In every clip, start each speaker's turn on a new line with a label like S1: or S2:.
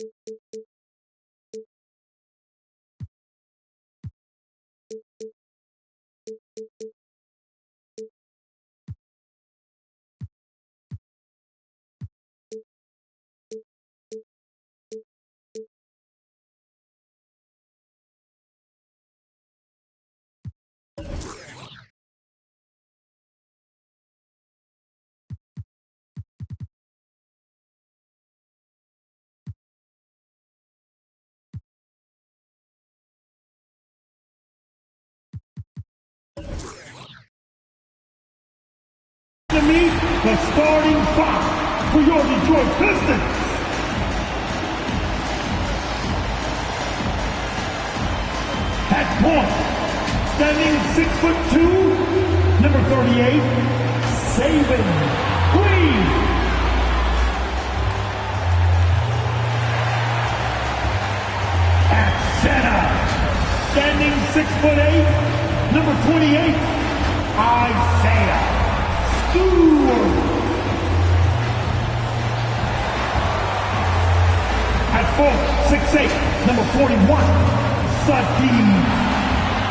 S1: To meet the starting five for your Detroit Pistons. At point, standing 6'2", number 38, Saban Green. At center, standing 6'8", number 28, Isaiah Stewart. At 4'6'8", number 41, Sadie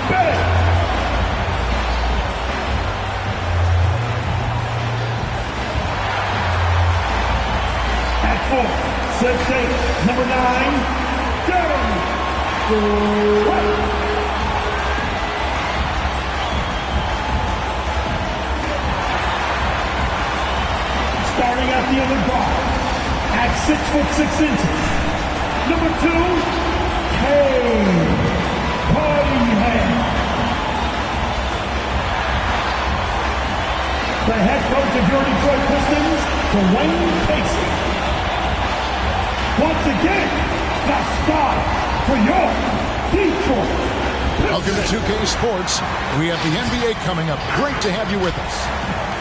S1: Bey. At 4'6'8", number 9, Jeremy Grant. Starting at the other guard, at 6'6", number 2, the head coach of your Detroit Pistons, Dwayne Casey. Once again, the star for your Detroit Pistons.
S2: Welcome to 2K Sports. We have the NBA coming up. Great to have you with us.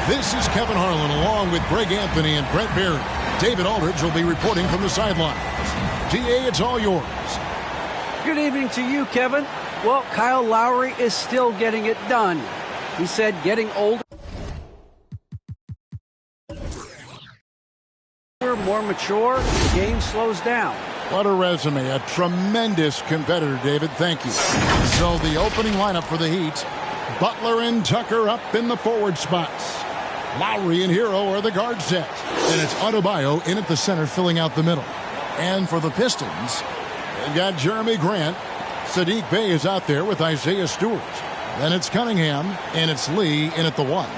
S2: This is Kevin Harlan along with Greg Anthony and Brent Barry. David Aldridge will be reporting from the sidelines. DA, it's all yours.
S3: Good evening to you, Kevin. Well, Kyle Lowry is still getting it done. He said getting older, more mature, the game slows down.
S2: What a resume. A tremendous competitor, David. Thank you. So the opening lineup for the Heat. Butler and Tucker up in the forward spots. Lowry and Hero are the guard set. And it's Adebayo in at the center filling out the middle. And for the Pistons, they've got Jeremy Grant. Saddiq Bey is out there with Isaiah Stewart. Then it's Cunningham, and it's Lee in at the 1.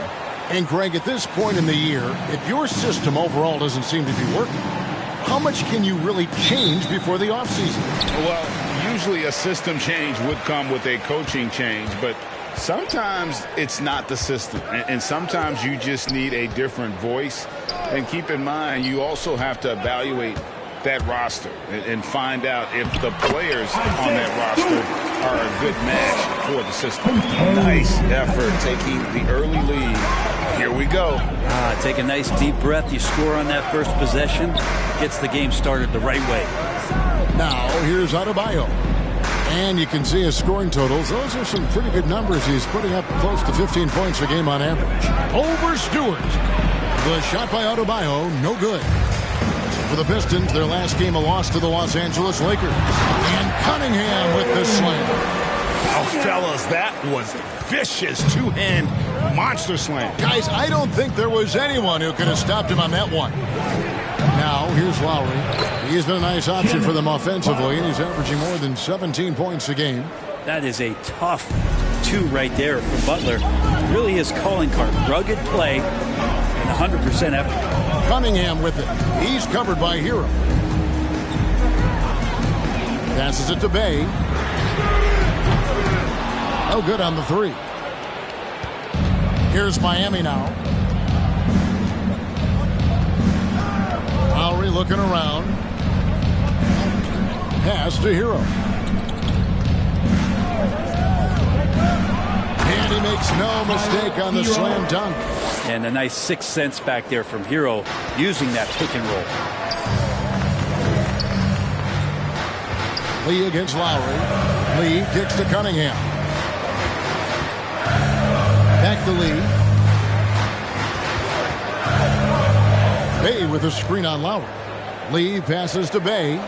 S2: And Greg, at this point in the year, if your system overall doesn't seem to be working, how much can you really change before the offseason?
S4: Well, usually a system change would come with a coaching change, but sometimes it's not the system. And sometimes you just need a different voice. And keep in mind, you also have to evaluate that roster and find out if the players on that roster are a good match for the system. Nice effort taking the early lead. Here we go.
S3: Take a nice deep breath. You score on that first possession. Gets the game started the right way.
S2: Now, here's Adebayo. And you can see his scoring totals. Those are some pretty good numbers. He's putting up close to 15 points a game on average. Over Stewart. The shot by Adebayo, no good. For the Pistons, their last game a loss to the Los Angeles Lakers. And Cunningham with the slam.
S4: Oh, fellas, that was vicious two-hand monster slam.
S2: Guys, I don't think there was anyone who could have stopped him on that one. Now, here's Lowry. He has been a nice option for them offensively, and he's averaging more than 17 points a game.
S3: That is a tough 2 right there for Butler. Really his calling card. Rugged play and 100% effort.
S2: Cunningham with it. He's covered by Hero. Passes it to Bey. No good on the 3. Here's Miami now. Lowry looking around. Pass to Hero. And he makes no mistake on the slam dunk.
S3: And a nice 6 cents back there from Hero using that pick and roll.
S2: Lee against Lowry. Lee kicks to Cunningham. Back to Lee. Bey with a screen on Lowry. Lee passes to Bey.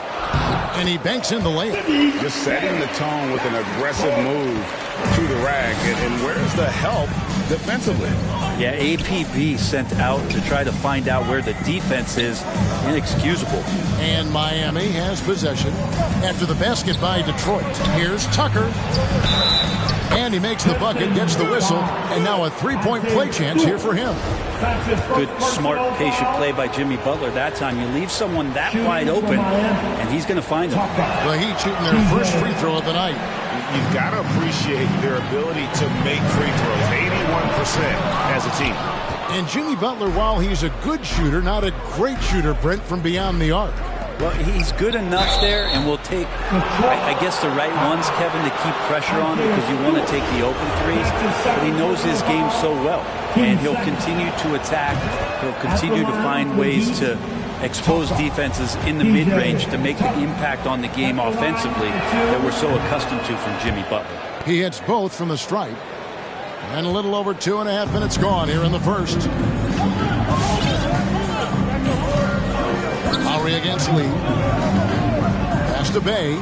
S2: And he banks in the layup.
S4: Just setting the tone with an aggressive move to the rack. And where's the help defensively?
S3: Yeah, APB sent out to try to find out where the defense is. Inexcusable.
S2: And Miami has possession after the basket by Detroit. Here's Tucker. And he makes the bucket, gets the whistle, and now a three-point play chance here for him.
S3: Good, smart, patient play by Jimmy Butler that time. You leave someone that wide open, and he's going to find him.
S2: The Heat shooting their first free throw of the night.
S5: You've got to appreciate their ability to make free throws, 81% as a team.
S2: And Jimmy Butler, while he's a good shooter, not a great shooter, Brent, from beyond the arc.
S3: Well, he's good enough there, and will take, I guess, the right ones, Kevin, to keep pressure on because you want to take the open threes. But he knows his game so well, and he'll continue to attack. He'll continue to find ways to expose defenses in the mid-range to make the impact on the game offensively that we're so accustomed to from Jimmy Butler.
S2: He hits both from the stripe. And a little over 2.5 minutes gone here in the first. Lowry against Lee. Pass to Bay.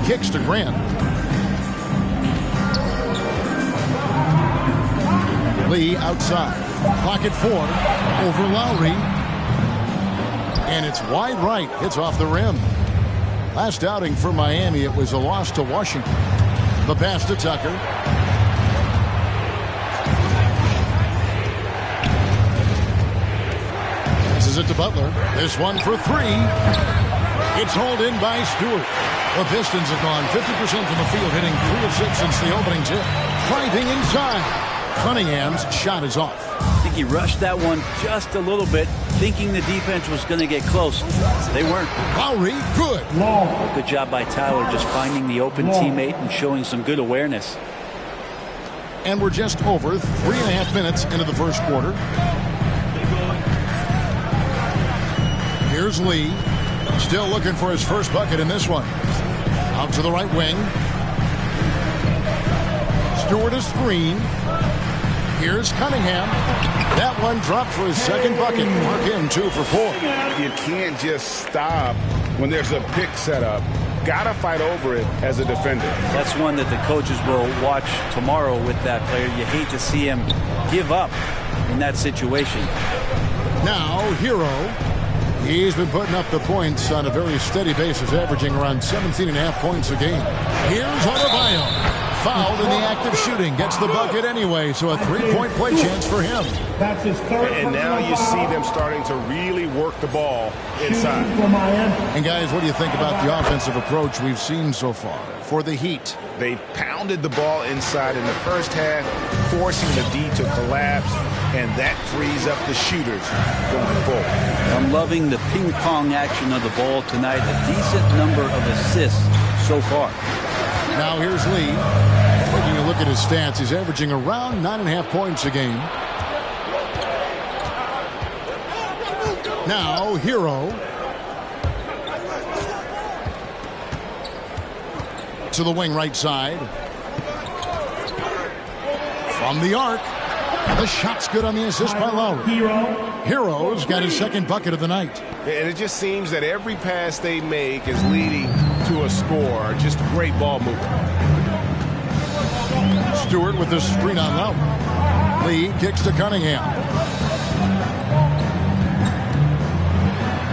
S2: Kicks to Grant. Lee outside. Pocket 4. Over Lowry. And it's wide right. Hits off the rim. Last outing for Miami, it was a loss to Washington. The pass to Tucker. Passes it to Butler. This one for three. It's hauled in by Stewart. The Pistons have gone 50% from the field, hitting 3 of 6 since the opening tip. Driving inside. Cunningham's shot is off.
S3: I think he rushed that one just a little bit, thinking the defense was going to get close. They weren't.
S2: Lowry, good.
S3: Good job by Tyler just finding the open teammate and showing some good awareness.
S2: And we're just over 3.5 minutes into the first quarter. Here's Lee. Still looking for his first bucket in this one. Out to the right wing. Stewart a screen. Here's Cunningham. That one dropped for his second bucket. Mark him 2 for 4.
S4: You can't just stop when there's a pick set up. Gotta fight over it as a defender.
S3: That's one that the coaches will watch tomorrow with that player. You hate to see him give up in that situation.
S2: Now, Hero. He's been putting up the points on a very steady basis, averaging around 17.5 points a game. Here's Adebayo. Fouled in the act of shooting. Gets the bucket anyway, so a 3-point play chance for him.
S1: That's his third.
S5: And now you see them starting to really work the ball inside.
S2: And guys, what do you think about the offensive approach we've seen so far for the Heat?
S5: They pounded the ball inside in the first half, forcing the D to collapse, and that frees up the shooters going forward.
S3: I'm loving the ping-pong action of the ball tonight. A decent number of assists so far.
S2: Now here's Lee. Taking a look at his stats, he's averaging around 9.5 points a game. Now Hero. To the wing right side. From the arc. The shot's good on the assist by Lowry. Hero's got his second bucket of the night.
S5: And it just seems that every pass they make is leading to a score. Just a great ball movement.
S2: Stewart with the screen on Lowry. Lee kicks to Cunningham.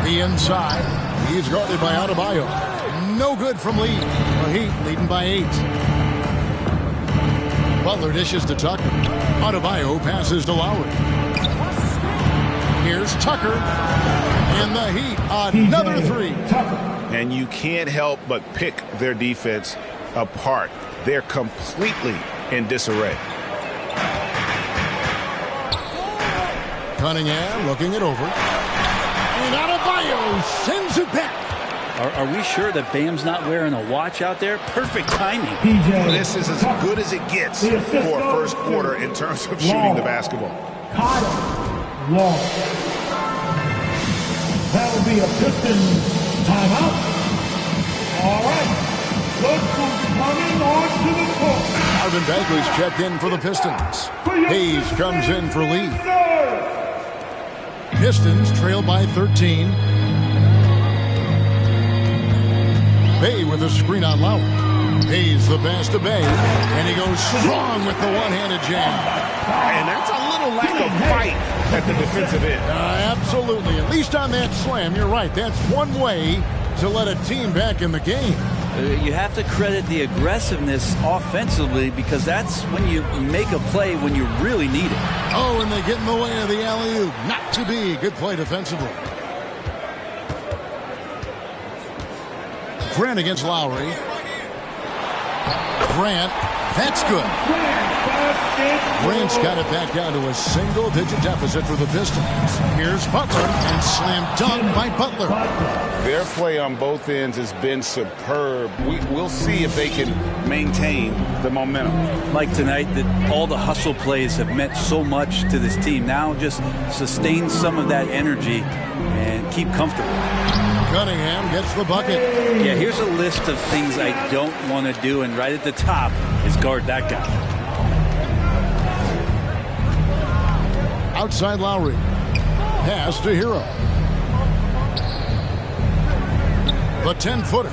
S2: The inside. He's guarded by Adebayo. No good from Lee. The Heat leading by 8. Butler dishes to Tucker. Adebayo passes to Lowry. Here's Tucker. And the Heat, another 3.
S5: And you can't help but pick their defense apart. They're completely in disarray.
S2: Cunningham looking it over. And Adebayo sends it back.
S3: Are we sure that Bam's not wearing a watch out there? Perfect timing.
S5: This is as good as it gets for a first quarter in terms of shooting the basketball.
S1: Long. That will be a Pistons timeout. All right. Good coming on to the court.
S2: Marvin Bagley's checked in for the Pistons. Hayes comes in for Lee. Pistons trail by 13. Bay with a screen on Lowry. Hayes the pass to Bay, and he goes strong with the one-handed jam.
S5: And that's a little lack of fight at the defensive end.
S2: Absolutely. At least on that slam, you're right. That's one way to let a team back in the game.
S3: You have to credit the aggressiveness offensively, because that's when you make a play when you really need it.
S2: Oh, and they get in the way of the alley-oop. Not to be. Good play defensively. Grant against Lowry. Grant, that's good. Grant's got it back down to a single-digit deficit for the Pistons. Here's Butler, and slam dunk by Butler.
S4: Their play on both ends has been superb. We'll see if they can maintain the momentum.
S3: Like tonight, that all the hustle plays have meant so much to this team. Now just sustain some of that energy and keep comfortable.
S2: Cunningham gets the bucket.
S3: Yeah, here's a list of things I don't want to do, and right at the top is guard that guy.
S2: Outside Lowry. Pass to Hero. The 10-footer.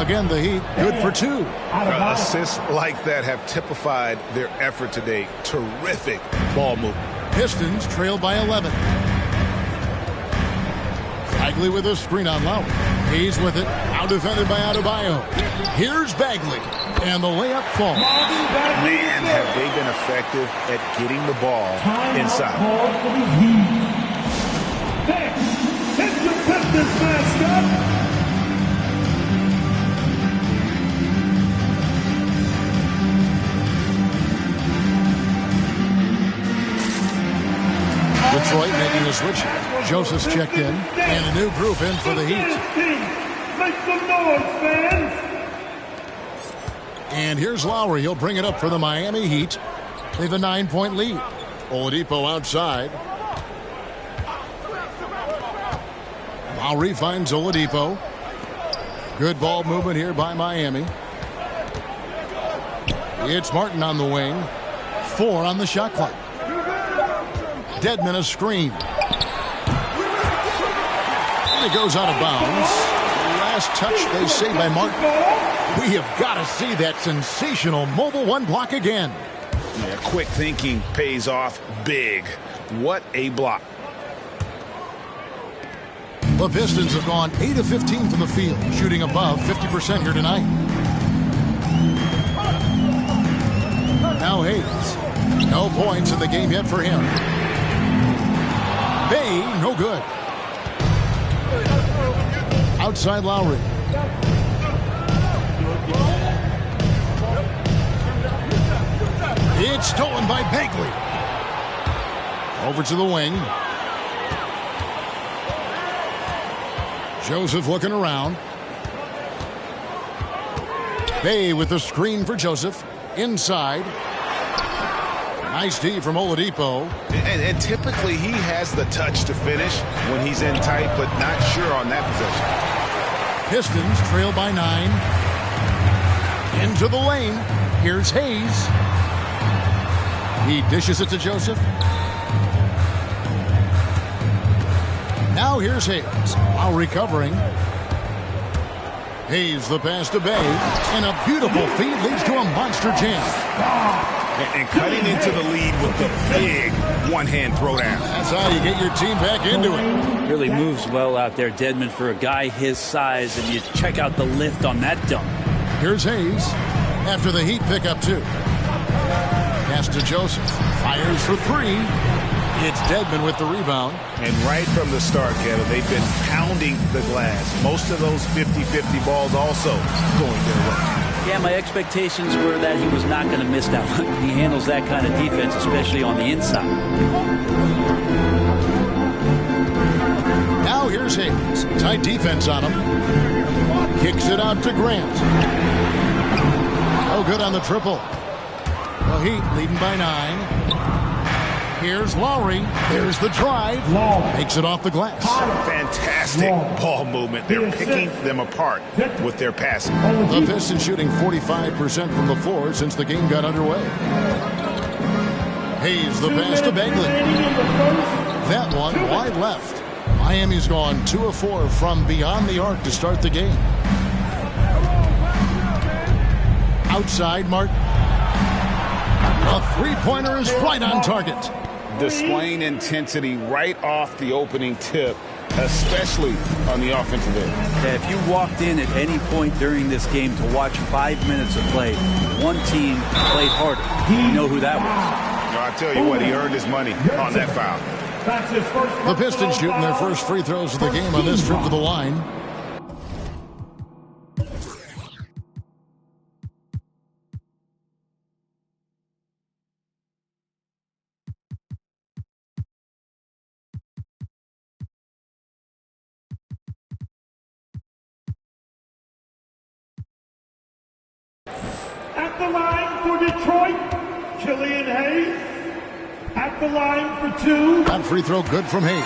S2: Again, the Heat, good for two.
S5: Assists like that have typified their effort today. Terrific ball movement.
S2: Pistons trail by 11. Bagley with a screen on Lowry. He's with it. Now defended by Adebayo. Here's Bagley. And the layup falls.
S5: Man, have they been effective at getting the ball inside.
S1: It's your Pistons mascot.
S2: Detroit making a switch. Joseph's checked in, and a new group in for the Heat.
S1: Make some noise, fans.
S2: And here's Lowry. He'll bring it up for the Miami Heat. They have a 9-point lead. Oladipo outside. Lowry finds Oladipo. Good ball movement here by Miami. It's Martin on the wing. 4 on the shot clock. Dedmon a screen. And it goes out of bounds. Last touch, they say, by Martin. We have got to see that sensational mobile one block again.
S5: Yeah, quick thinking pays off big. What a block.
S2: The Pistons have gone 8 of 15 from the field, shooting above 50% here tonight. Now Hayes. No points in the game yet for him. Bay, no good. Outside Lowry. It's stolen by Bagley. Over to the wing. Joseph looking around. Bay with the screen for Joseph. Inside. Nice D from Oladipo.
S5: And typically he has the touch to finish when he's in tight, but not sure on that possession.
S2: Pistons trail by 9. Into the lane. Here's Hayes. He dishes it to Joseph. Now here's Hayes. While recovering. Hayes the pass to Bay. And a beautiful feed leads to a monster jam.
S5: And cutting into the lead with the big one-hand throwdown.
S2: That's how you get your team back into it.
S3: Really moves well out there, Dedmon, for a guy his size, and you check out the lift on that dunk.
S2: Here's Hayes after the Heat pick up 2. Pass to Joseph. Fires for 3. It's Dedmon with the rebound.
S5: And right from the start, Kevin, they've been pounding the glass. Most of those 50-50 balls also going their way.
S3: Yeah, my expectations were that he was not going to miss that one. He handles that kind of defense, especially on the inside.
S2: Now here's Hayes. Tight defense on him. Kicks it out to Grant. No good on the triple. The Heat leading by 9. Here's Lowry. There's the drive. Makes it off the glass.
S5: Fantastic ball movement. They're picking them apart with their passing.
S2: The Pistons shooting 45% from the floor since the game got underway. Hayes the pass to Bagley. That one wide left. Miami's gone 2 of 4 from beyond the arc to start the game. Outside Martin. A three-pointer is right on target.
S4: Displaying intensity right off the opening tip, especially on the offensive end.
S3: Yeah, if you walked in at any point during this game to watch 5 minutes of play, one team played harder. You know who that was.
S5: No, I tell you what, he earned his money on that foul.
S2: The Pistons shooting their first free throws of the game on this trip to the line.
S1: At the line for Detroit, Killian Hayes. At the line for two.
S2: That free throw good from Hayes.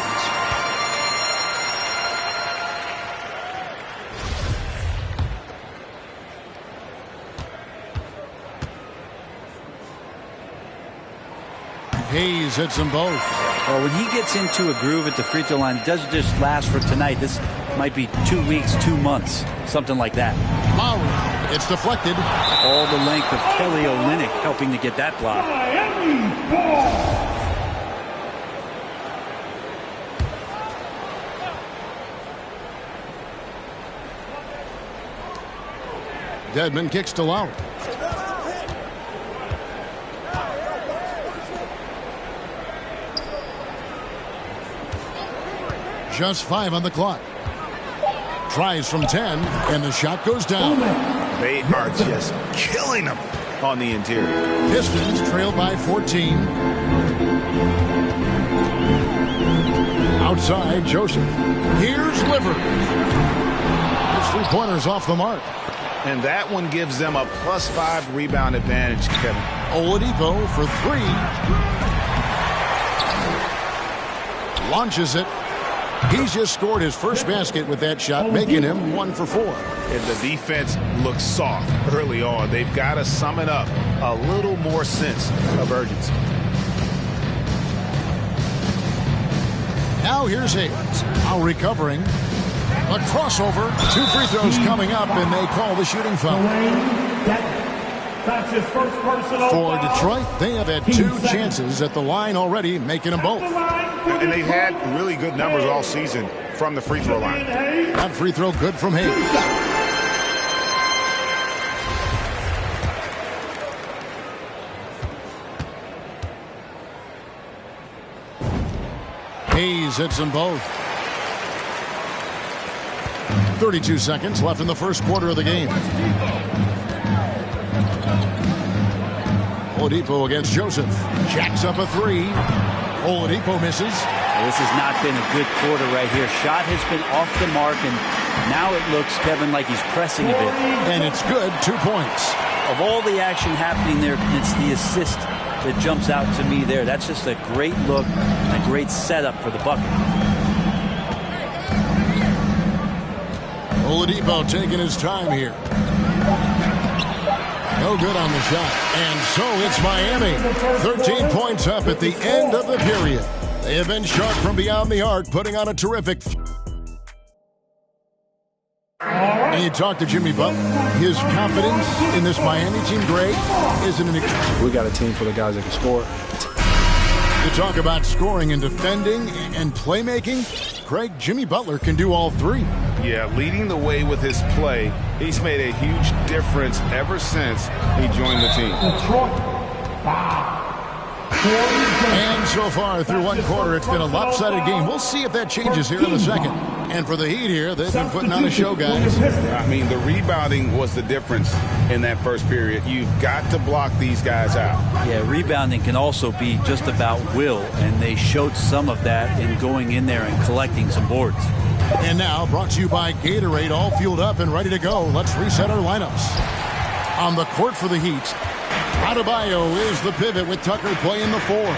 S2: Hayes hits them both.
S3: Well, when he gets into a groove at the free throw line, it doesn't just last for tonight. This might be 2 weeks, 2 months, something like that.
S2: Lowry, it's deflected.
S3: All the length of Kelly Olynyk helping to get that block.
S1: Miami ball.
S2: Dedmon kicks to Lowry. Just 5 on the clock. Tries from 10, and the shot goes down.
S5: They are just killing them on the interior.
S2: Pistons trail by 14. Outside, Joseph. Here's Livers. His three-pointers off the mark.
S5: And that one gives them a +5 rebound advantage, Kevin.
S2: Oladipo for 3. Launches it. He's just scored his first basket with that shot, making him 1 for 4.
S5: And the defense looks soft early on. They've got to sum it up. A little more sense of urgency.
S2: Now here's Hayes. Now recovering. A crossover. 2 free throws coming up, and they call the shooting foul.
S1: That's his first personal
S2: For
S1: foul.
S2: Detroit, they have had 2 chances at the line already, making them both.
S5: And they've had really good numbers all season from the free throw line.
S2: That free throw good from Hayes. Hayes hits them both. 32 seconds left in the first quarter of the game. Oladipo against Joseph. Jacks up a 3. Oladipo misses.
S3: This has not been a good quarter right here. Shot has been off the mark, and now it looks, Kevin, like he's pressing a bit.
S2: And it's good. 2 points.
S3: Of all the action happening there, it's the assist that jumps out to me there. That's just a great look and a great setup for the bucket.
S2: Oladipo taking his time here. No good on the shot. And so it's Miami. 13 points up at the end of the period. They have been sharp from beyond the arc, putting on a terrific. And you talk to Jimmy Butler. His confidence in this Miami team, Greg, isn't an.
S6: We got a team full of guys that can score.
S2: You talk about scoring and defending and playmaking. Craig, Jimmy Butler can do all 3.
S5: Yeah, leading the way with his play. He's made a huge difference ever since he joined the team.
S1: Detroit, 5.
S2: And so far through one quarter, it's been a lopsided game. We'll see if that changes here in the second. And for the Heat here, they've been putting on a show, guys.
S4: I mean, the rebounding was the difference in that first period. You've got to block these guys out.
S3: Yeah, rebounding can also be just about will, and they showed some of that in going in there and collecting some boards.
S2: And now, brought to you by Gatorade, all fueled up and ready to go. Let's reset our lineups. On the court for the Heat, Adebayo is the pivot with Tucker playing the 4.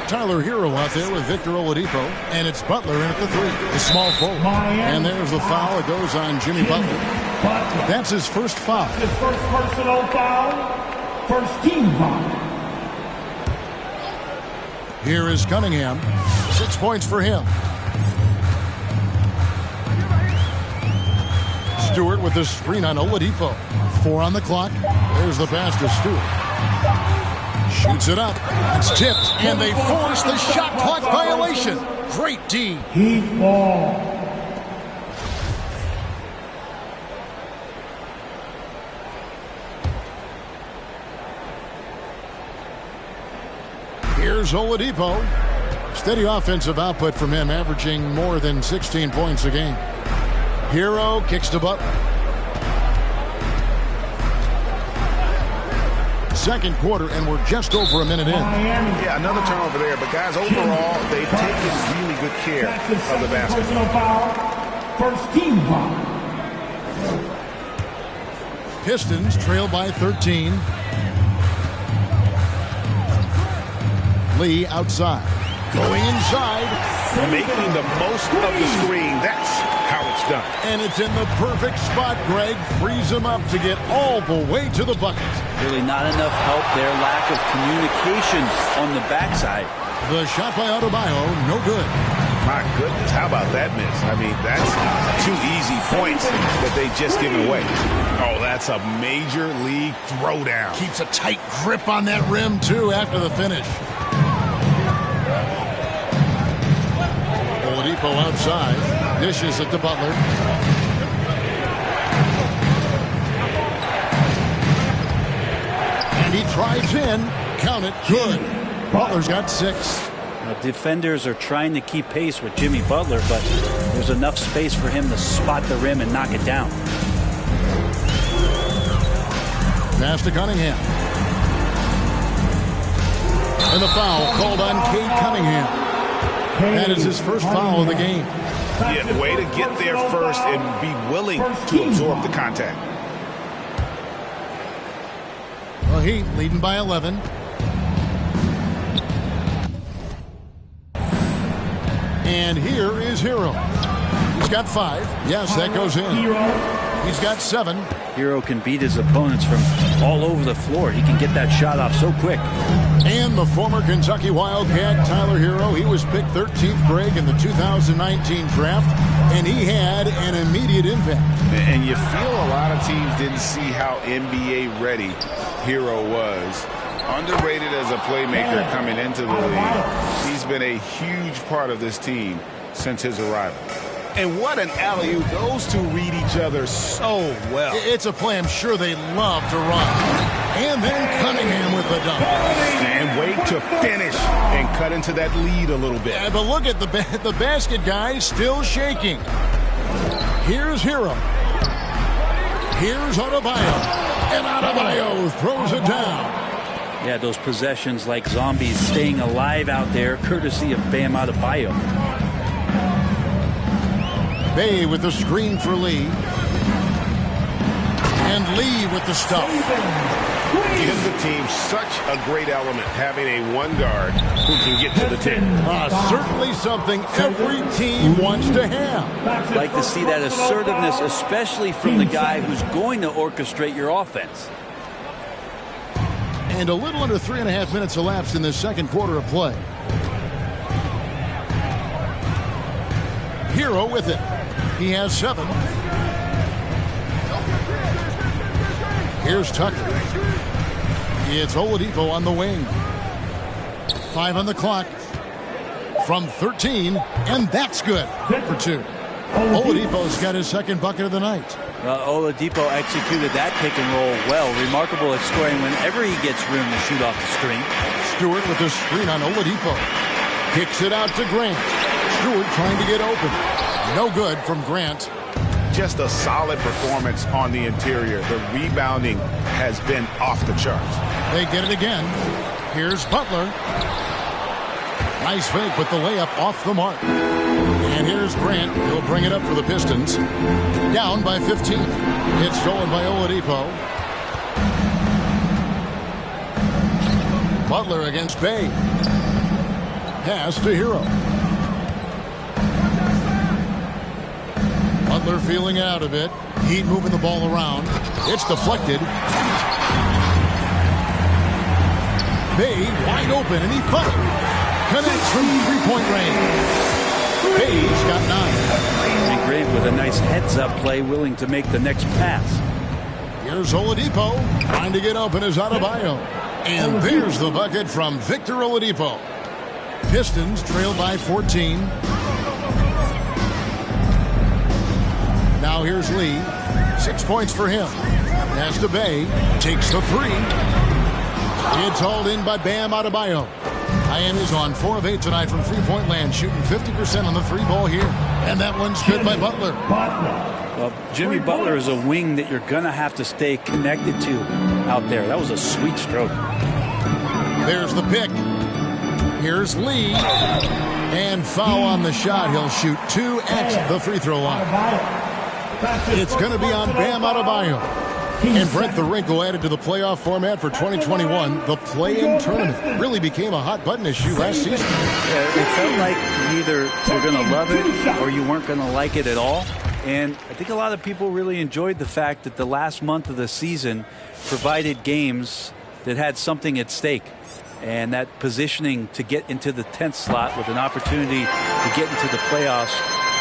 S2: Tyler Hero out there with Victor Oladipo, and it's Butler in at the 3, the small forward. And there's the foul. It goes on Jimmy Butler. That's his first foul.
S1: His first personal foul, first team foul.
S2: Here is Cunningham. 6 points for him. Stewart with the screen on Oladipo. 4 on the clock. There's the pass to Stewart. Shoots it up. It's tipped, and they force the shot clock violation. Great D.
S1: Heat ball.
S2: Here's Oladipo. Steady offensive output from him, averaging more than 16 points a game. Hero kicks to Butler. Second quarter, and we're just over a minute in.
S5: Yeah, another turnover there. But, guys, overall, they've taken really good care of the basketball.
S1: First team foul.
S2: Pistons trail by 13. Lee outside. Going inside.
S5: Making the most of the screen. That's how it's done.
S2: And it's in the perfect spot, Greg. Frees him up to get all the way to the bucket.
S3: Really not enough help there. Lack of communication on the backside.
S2: The shot by Adebayo, no good.
S5: My goodness, how about that miss? I mean, that's 2 easy points that they just given away. Oh, that's a major league throwdown.
S2: Keeps a tight grip on that rim, too, after the finish. Oladipo outside. Dishes it to Butler. And he drives in. Count it. Good. Butler's got 6.
S3: Defenders are trying to keep pace with Jimmy Butler, but there's enough space for him to spot the rim and knock it down.
S2: Pass to Cunningham. And the foul called on Cade Cunningham. That is his first foul of the game.
S5: Yeah, way to get there first and be willing to absorb the contact.
S2: Well, Heat leading by 11. And here is Hero. He's got 5. Yes, that goes in. He's got 7.
S3: Hero can beat his opponents from all over the floor. He can get that shot off so quick.
S2: And the former Kentucky Wildcat, Tyler Hero, he was picked 13th, Greg, in the 2019 draft, and he had an immediate impact.
S5: And you feel a lot of teams didn't see how NBA ready Hero was. Underrated as a playmaker coming into the league. He's been a huge part of this team since his arrival. And what an alley-oop. Those two read each other so well.
S2: It's a play I'm sure they love to run. And then Cunningham with the dunk.
S5: And wait to finish and cut into that lead a little bit.
S2: Yeah, but look at the basket guy still shaking. Here's Hero. Here's Adebayo. And Adebayo throws it down.
S3: Yeah, those possessions like zombies staying alive out there, courtesy of Bam Adebayo.
S2: Bay with the screen for Lee. And Lee with the stuff.
S5: Gives the team such a great element, having a one guard who can get to the 10.
S2: Certainly something every team wants to have.
S3: Like to see that assertiveness, especially from the guy who's going to orchestrate your offense.
S2: And a little under 3.5 minutes elapsed in this second quarter of play. Hero with it. He has 7. Here's Tucker. It's Oladipo on the wing. 5 on the clock. From 13, and that's good for 2. Oladipo's got his second bucket of the night.
S3: Oladipo executed that pick and roll well. Remarkable at scoring whenever he gets room to shoot off the screen.
S2: Stewart with the screen on Oladipo. Kicks it out to Grant. Stewart trying to get open. No good from Grant.
S5: Just a solid performance on the interior. The rebounding has been off the charts.
S2: They get it again. Here's Butler. Nice fake with the layup off the mark. And here's Grant. He'll bring it up for the Pistons. Down by 15. It's stolen by Oladipo. Butler against Bay. Pass to Hero. Butler feeling it out a bit. Heat moving the ball around. It's deflected. Bay wide open, and he fired. Connects from 3-point range. Bay's got 9.
S3: great with a nice heads-up play, willing to make the next pass.
S2: Here's Oladipo trying to get open as Adebayo. And there's the bucket from Victor Oladipo. Pistons trail by 14. Now here's Lee. 6 points for him. Pass to Bay. Takes the three. It's hauled in by Bam Adebayo. Miami's on 4 of 8 tonight from three-point land, shooting 50% on the three ball here. And that one's good by Butler.
S3: Well, Jimmy Butler is a wing that you're going to have to stay connected to out there. That was a sweet stroke.
S2: There's the pick. Here's Lee. And foul on the shot. He'll shoot 2 at the free throw line. It's going to be on Bam Adebayo. And Brent, the wrinkle added to the playoff format for 2021, the play-in tournament really became a hot-button issue last season.
S3: It felt like either you're going to love it or you weren't going to like it at all. And I think a lot of people really enjoyed the fact that the last month of the season provided games that had something at stake. And that positioning to get into the 10th slot with an opportunity to get into the playoffs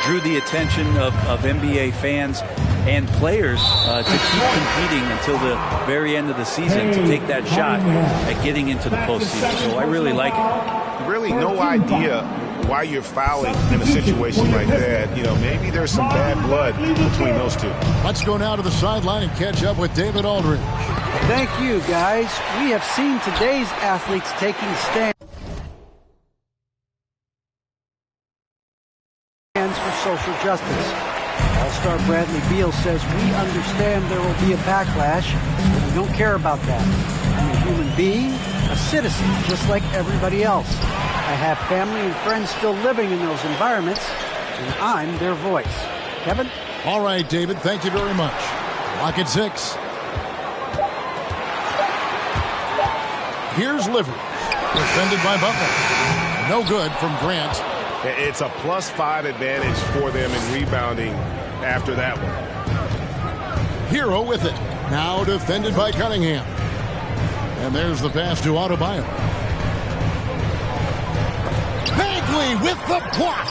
S3: drew the attention of NBA fans and players to keep competing until the very end of the season to take that shot at getting into the postseason. So I really like it.
S5: Really no idea why you're fouling in a situation like that. You know, maybe there's some bad blood between those two.
S2: Let's go now to the sideline and catch up with David Aldridge.
S6: Thank you, guys. We have seen today's athletes taking stands for social justice. All-star Bradley Beal says, we understand there will be a backlash, but we don't care about that. I'm a human being, a citizen, just like everybody else. I have family and friends still living in those environments, and I'm their voice. Kevin?
S2: All right, David, thank you very much. Lock at 6. Here's Livers, defended by Butler. No good from Grant.
S5: It's a +5 advantage for them in rebounding after that one.
S2: Hero with it. Now defended by Cunningham. And there's the pass to Adebayo. Bagley with the block.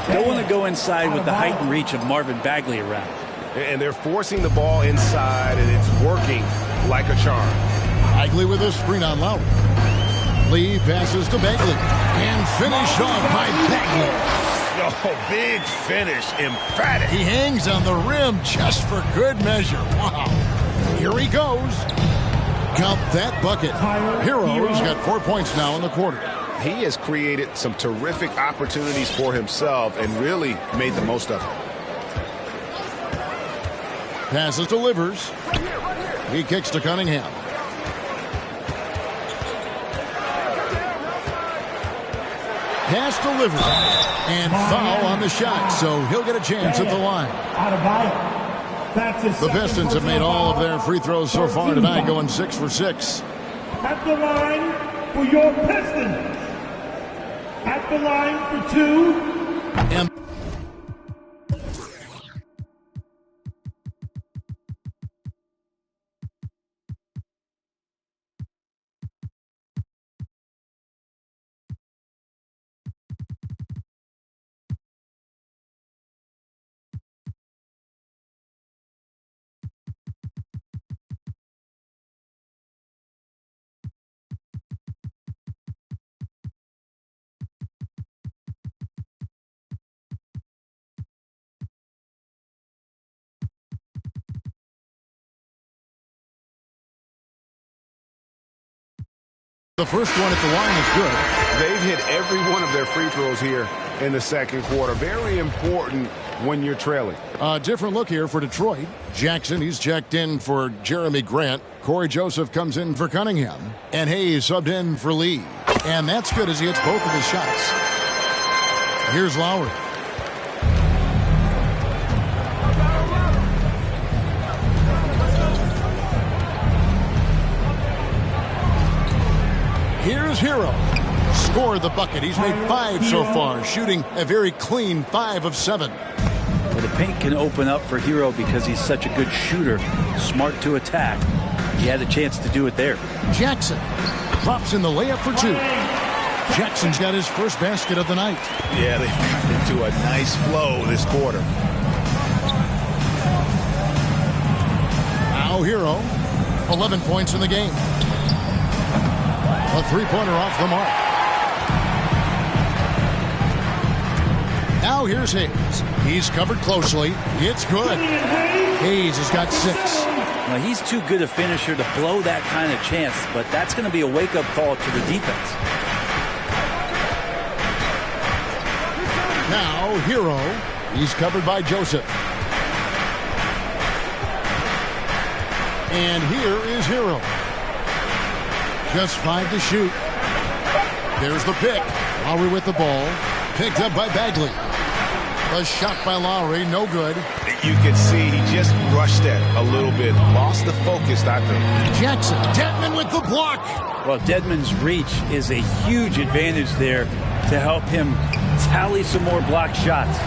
S3: Don't want to go inside with the height and reach of Marvin Bagley around.
S5: And they're forcing the ball inside, and it's working like a charm.
S2: Bagley with a screen on Lowry. Lee passes to Bagley. And finished off by Bagley.
S5: Oh, big finish. Emphatic.
S2: He hangs on the rim just for good measure. Wow. Here he goes. Count that bucket. Hero's got 4 points now in the quarter.
S5: He has created some terrific opportunities for himself and really made the most of it.
S2: Passes to Livers. He kicks to Cunningham. Pass to Livers. And foul on the shot, so he'll get a chance at the line. The Pistons have made all of their free throws so far tonight, going 6 for 6.
S1: At the line for your Pistons. At the line for 2.
S2: And the first one at the line is good.
S5: They've hit every one of their free throws here in the second quarter. Very important when you're trailing.
S2: A different look here for Detroit. Jackson, he's checked in for Jeremy Grant. Corey Joseph comes in for Cunningham. And Hayes subbed in for Lee. And that's good as he hits both of his shots. Here's Lowry. Here's Hero. Scored the bucket. He's made 5 so far, shooting a very clean 5 of 7.
S3: Well, the paint can open up for Hero because he's such a good shooter, smart to attack. He had a chance to do it there.
S2: Jackson drops in the layup for 2. Jackson's got his first basket of the night.
S5: Yeah, they've gotten into a nice flow this quarter.
S2: Now Hero, 11 points in the game. A three-pointer off the mark. Now here's Hayes. He's covered closely. It's good. Hayes has got 6.
S3: Now, he's too good a finisher to blow that kind of chance, but that's going to be a wake-up call to the defense.
S2: Now Hero. He's covered by Joseph. And here is Hero. Just 5 to shoot. There's the pick. Lowry with the ball. Picked up by Bagley. A shot by Lowry, no good.
S5: You could see he just rushed it a little bit. Lost the focus, I think.
S2: Jackson, Dedmon with the block.
S3: Well, Dedmon's reach is a huge advantage there to help him tally some more block shots.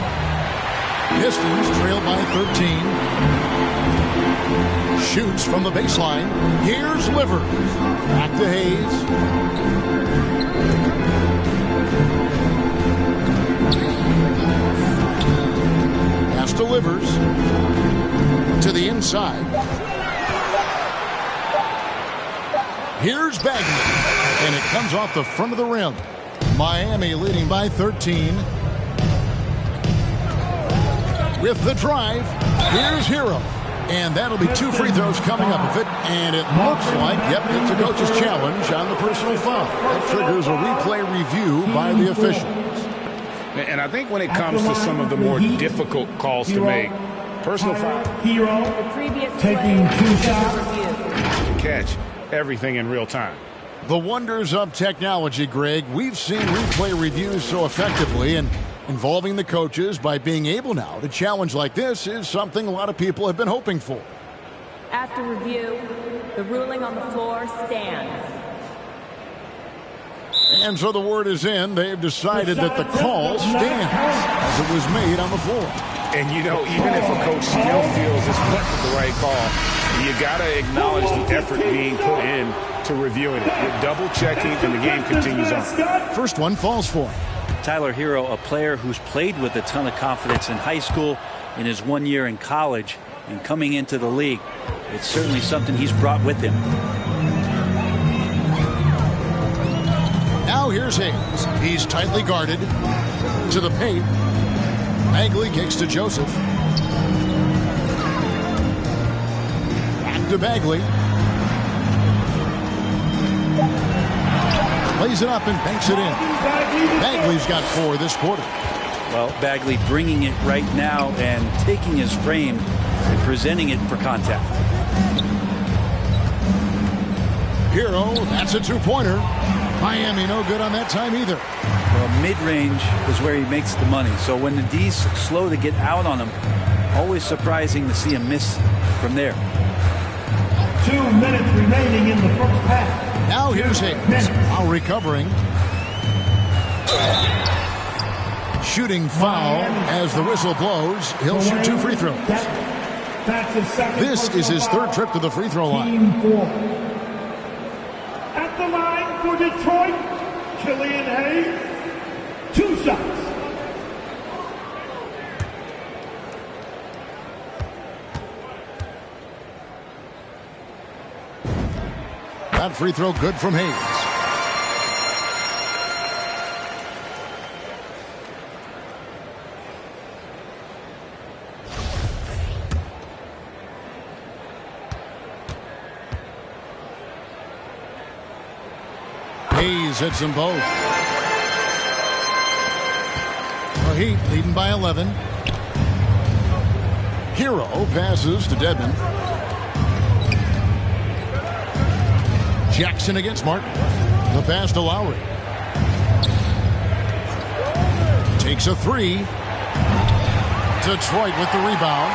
S2: Pistons trail by 13. Shoots from the baseline. Here's Livers. Back to Hayes. Pass to Livers. To the inside. Here's Bagley. And it comes off the front of the rim. Miami leading by 13. With the drive. Here's Hero. And that'll be 2 free throws coming up with it. And it looks like, yep, it's a coach's challenge on the personal foul. That triggers a replay review by the officials.
S5: And I think when it comes to some of the more difficult calls to make, personal foul,
S1: Hero taking 2 shots.
S5: catch everything in real time.
S2: The wonders of technology, Greg. We've seen replay reviews so effectively, and involving the coaches by being able now to challenge like this is something a lot of people have been hoping for.
S7: After review, the ruling on the floor stands.
S2: And so the word is in. They've decided that the call stands as it was made on the floor.
S5: And, you know, even if a coach still feels this wasn't the right call, you got to acknowledge the effort being put in to reviewing it. You're double-checking, and the game continues on.
S2: First one falls for him.
S3: Tyler Hero, a player who's played with a ton of confidence in high school, in his 1 year in college, and coming into the league. It's certainly something he's brought with him.
S2: Now here's Hayes. He's tightly guarded. To the paint. Bagley kicks to Joseph. Back to Bagley. Lays it up and banks it in. Bagley's got 4 this quarter.
S3: Well, Bagley bringing it right now and taking his frame and presenting it for contact.
S2: Hero, that's a 2-pointer. Miami no good on that time either.
S3: Well, mid-range is where he makes the money. So when the D's slow to get out on him, always surprising to see him miss from there.
S1: 2 minutes remaining in the first half.
S2: Now here's Hayes. Now recovering. Shooting foul as the whistle blows. He'll shoot 2 free throws. This is his 3rd trip to the free throw line.
S1: At the line for Detroit, Killian Hayes, 2 shots.
S2: That free throw good from Hayes. Hayes hits them both. The Heat leading by 11. Hero passes to Dedmon. Jackson against Martin. The pass to Lowry. Takes a 3. Detroit with the rebound.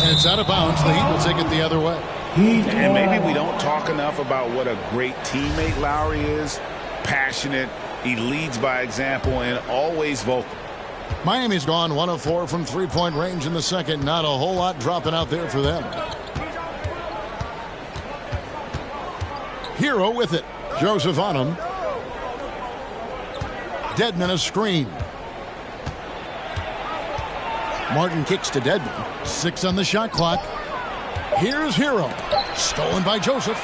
S2: And it's out of bounds. The Heat will take it the other way.
S5: And maybe we don't talk enough about what a great teammate Lowry is. Passionate. He leads by example and always vocal.
S2: Miami's gone 1 of 4 from 3-point range in the second. Not a whole lot dropping out there for them. Hero with it. Joseph on him. Dedmon a screen. Martin kicks to Dedmon. 6 on the shot clock. Here's Hero. Stolen by Joseph.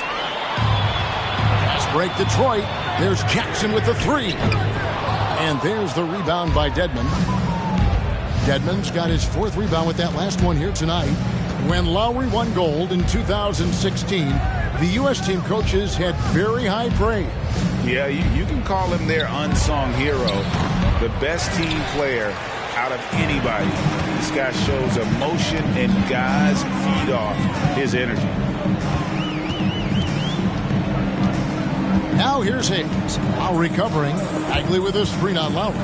S2: Fast break Detroit. There's Jackson with the 3. And there's the rebound by Dedmon. Dedmon's got his 4th rebound with that last one here tonight. When Lowry won gold in 2016, the U.S. team coaches had very high praise.
S5: Yeah, you can call him their unsung hero. The best team player out of anybody. This guy shows emotion, and guys feed off his energy.
S2: Now here's Hayes. Lowry covering. Bagley with a screen on Lowry.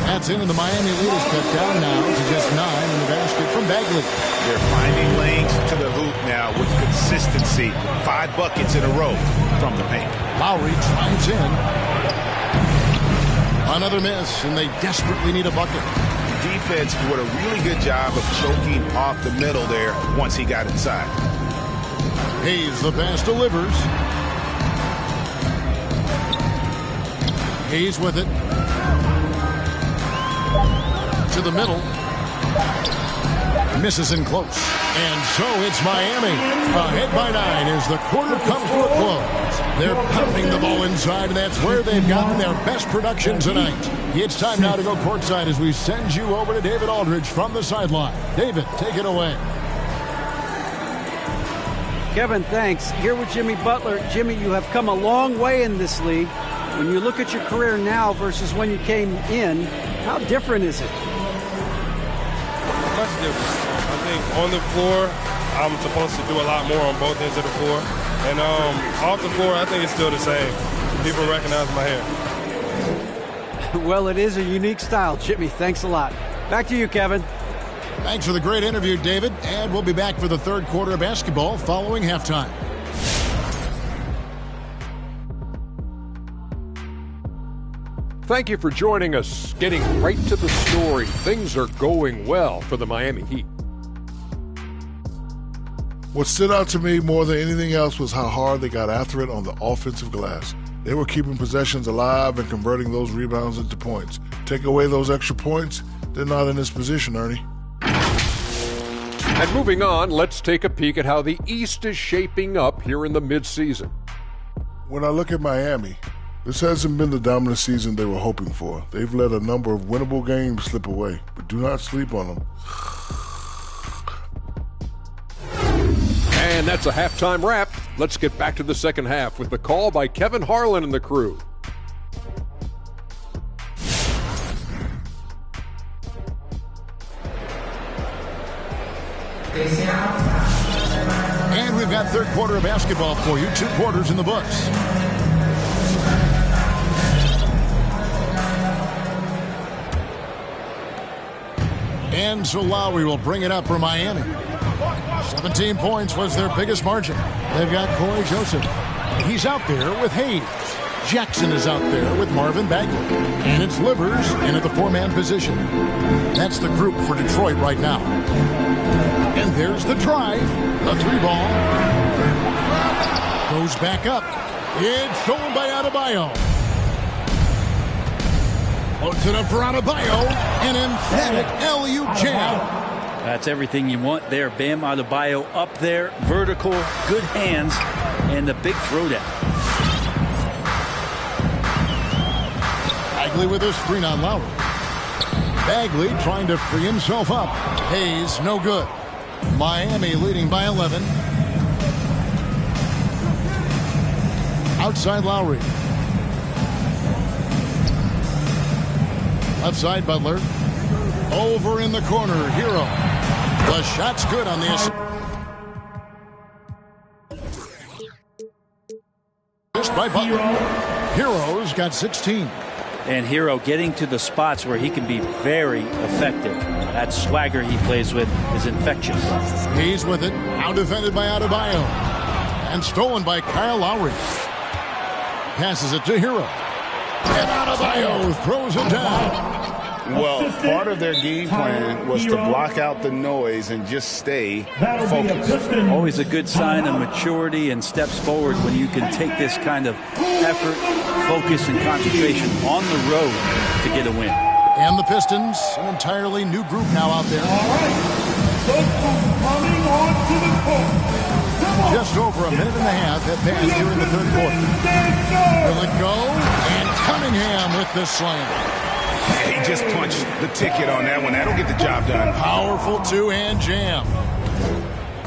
S2: That's in, and the Miami lead is cut down now to just 9 in the basket from Bagley.
S5: They're finding lanes to the hoop now with consistency. 5 buckets in a row from the paint.
S2: Lowry drives in. Another miss, and they desperately need a bucket.
S5: The defense did a really good job of choking off the middle there once he got inside.
S2: Hayes, the pass delivers. Hayes with it. To the middle. Misses in close. And so it's Miami. Ahead by 9 as the quarter comes to a close. They're pounding the ball inside, and that's where they've gotten their best production tonight. It's time now to go courtside as we send you over to David Aldridge from the sideline. David, take it away.
S6: Kevin, thanks. Here with Jimmy Butler. Jimmy, you have come a long way in this league. When you look at your career now versus when you came in, how different is it?
S8: Much different. I think on the floor, I'm supposed to do a lot more on both ends of the floor. And off the floor, I think it's still the same. People recognize my hair.
S6: Well, it is a unique style, Jimmy. Thanks a lot. Back to you, Kevin.
S2: Thanks for the great interview, David. And we'll be back for the third quarter of basketball following halftime.
S9: Thank you for joining us. Getting right to the story. Things are going well for the Miami Heat.
S10: What stood out to me more than anything else was how hard they got after it on the offensive glass. They were keeping possessions alive and converting those rebounds into points. Take away those extra points, they're not in this position, Ernie.
S9: And moving on, let's take a peek at how the East is shaping up here in the midseason.
S10: When I look at Miami, this hasn't been the dominant season they were hoping for. They've let a number of winnable games slip away, but do not sleep on them.
S9: And that's a halftime wrap. Let's get back to the second half with the call by Kevin Harlan and the crew.
S2: And we've got third quarter of basketball for you. 2 quarters in the books. And so Lowry will bring it up for Miami. 17 points was their biggest margin. They've got Corey Joseph. He's out there with Hayes. Jackson is out there with Marvin Bagley. And it's Livers in at the 4-man position. That's the group for Detroit right now. And there's the drive. The 3-ball. Goes back up. It's stolen by Adebayo. Loads it up for Adebayo. An emphatic LU jam.
S3: That's everything you want there. Bam Adebayo up there. Vertical, good hands, and the big throwdown.
S2: Bagley with a screen on Lowry. Bagley trying to free himself up. Hayes, no good. Miami leading by 11. Outside Lowry. Left side Butler. Over in the corner, Hero. The shot's good on the assist. Just by Butler. Hero's got 16.
S3: And Hero getting to the spots where he can be very effective. That swagger he plays with is infectious.
S2: He's with it. Now defended by Adebayo. And stolen by Kyle Lowry. Passes it to Hero. And Adebayo throws it down.
S5: Well, part of their game plan was to block out the noise and just stay focused.
S3: Always a good sign of maturity and steps forward when you can take this kind of effort, focus, and concentration on the road to get a win.
S2: And the Pistons, an entirely new group now out there.
S1: All right. Coming on to the court.
S2: Just over a minute and a half have passed here in the third quarter. Will it go? And Cunningham with the slam.
S5: He just punched the ticket on that one. That'll get the job done.
S2: Powerful two-hand jam.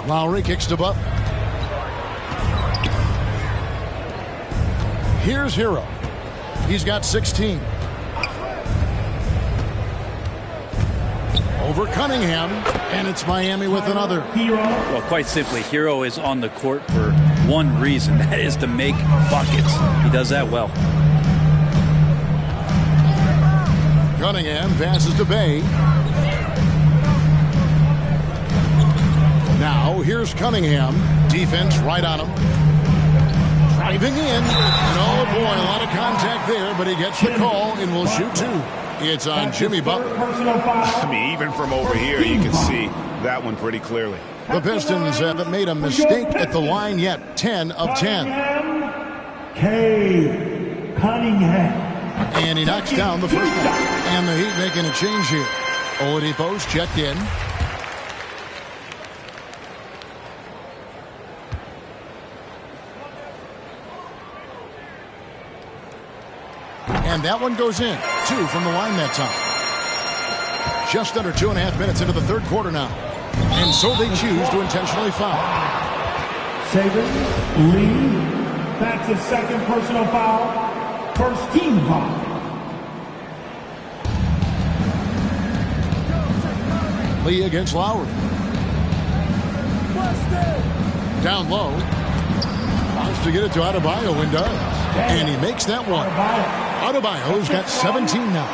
S2: Lowry kicks to Butler. Here's Hero. He's got 16. Over Cunningham, and it's Miami with another.
S3: Well, quite simply, Hero is on the court for one reason. That is to make buckets. He does that well.
S2: Cunningham passes to Bay. Now, here's Cunningham. Defense right on him. Driving in. And oh boy, a lot of contact there, but he gets the call and will shoot two. It's on Jimmy Butler.
S5: I mean, even from over here, you can see that one pretty clearly.
S2: The Pistons haven't made a mistake at the line yet. 10 of 10.
S1: Cunningham.
S2: And he knocks down the first one. And the Heat making a change here. Oladipo's checked in. And that one goes in. 2 from the line that time. Just under 2.5 minutes into the third quarter now. And so they choose to intentionally foul.
S1: Saban, Lee, that's his second personal foul. First team foul.
S2: Lee against Lowry. Down low. Wants to get it to Adebayo and does. And he makes that one. Adebayo's got 17 now.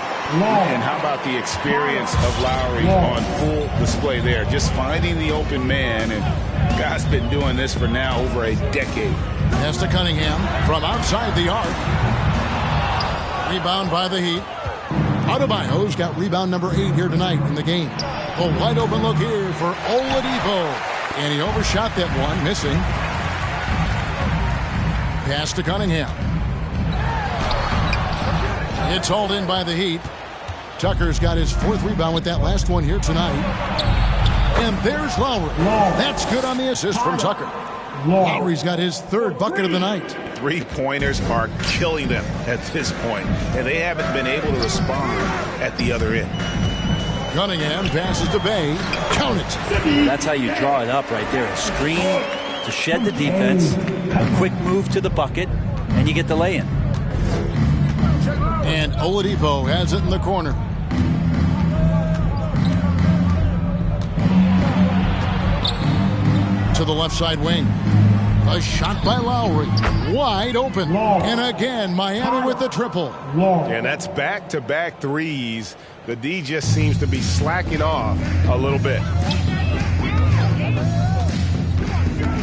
S5: And how about the experience of Lowry on full display there? Just finding the open man, and guy's been doing this for now over a decade.
S2: Pass to Cunningham from outside the arc. Rebound by the Heat. Adebayo's got rebound number 8 here tonight in the game. A wide open look here for Oladipo. And he overshot that one, missing. Pass to Cunningham. It's hauled in by the Heat. Tucker's got his 4th rebound with that last one here tonight. And there's Lowry. That's good on the assist from Tucker. Lowry's got his 3rd bucket of the night.
S5: 3-pointers are killing them at this point, and they haven't been able to respond at the other end.
S2: Cunningham passes to Bay. Count it.
S3: That's how you draw it up right there. A screen to shed the defense, a quick move to the bucket, and you get the lay-in.
S2: And Oladipo has it in the corner. To the left side wing. A shot by Lowry. Wide open. And again, Miami with the triple.
S11: And that's back-to-back threes. The D just seems to be slacking off a little bit.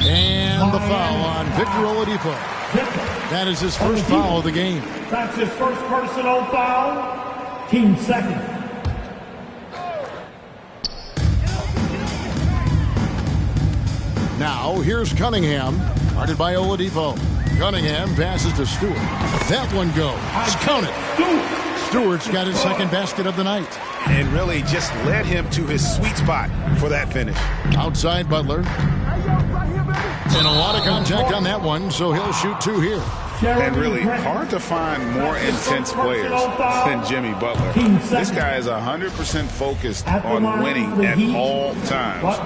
S2: And the foul on Victor Oladipo. That is his first foul of the game.
S1: That's his first personal foul. Team second.
S2: Now, here's Cunningham. Guarded by Oladipo. Cunningham passes to Stewart. That one goes. Count it. Stewart's got his 2nd basket of the night.
S5: And really just led him to his sweet spot for that finish.
S2: Outside Butler. And a lot of contact on that one, so he'll shoot 2 here.
S5: And really hard to find more intense players than Jimmy Butler. This guy is 100% focused on winning at all times.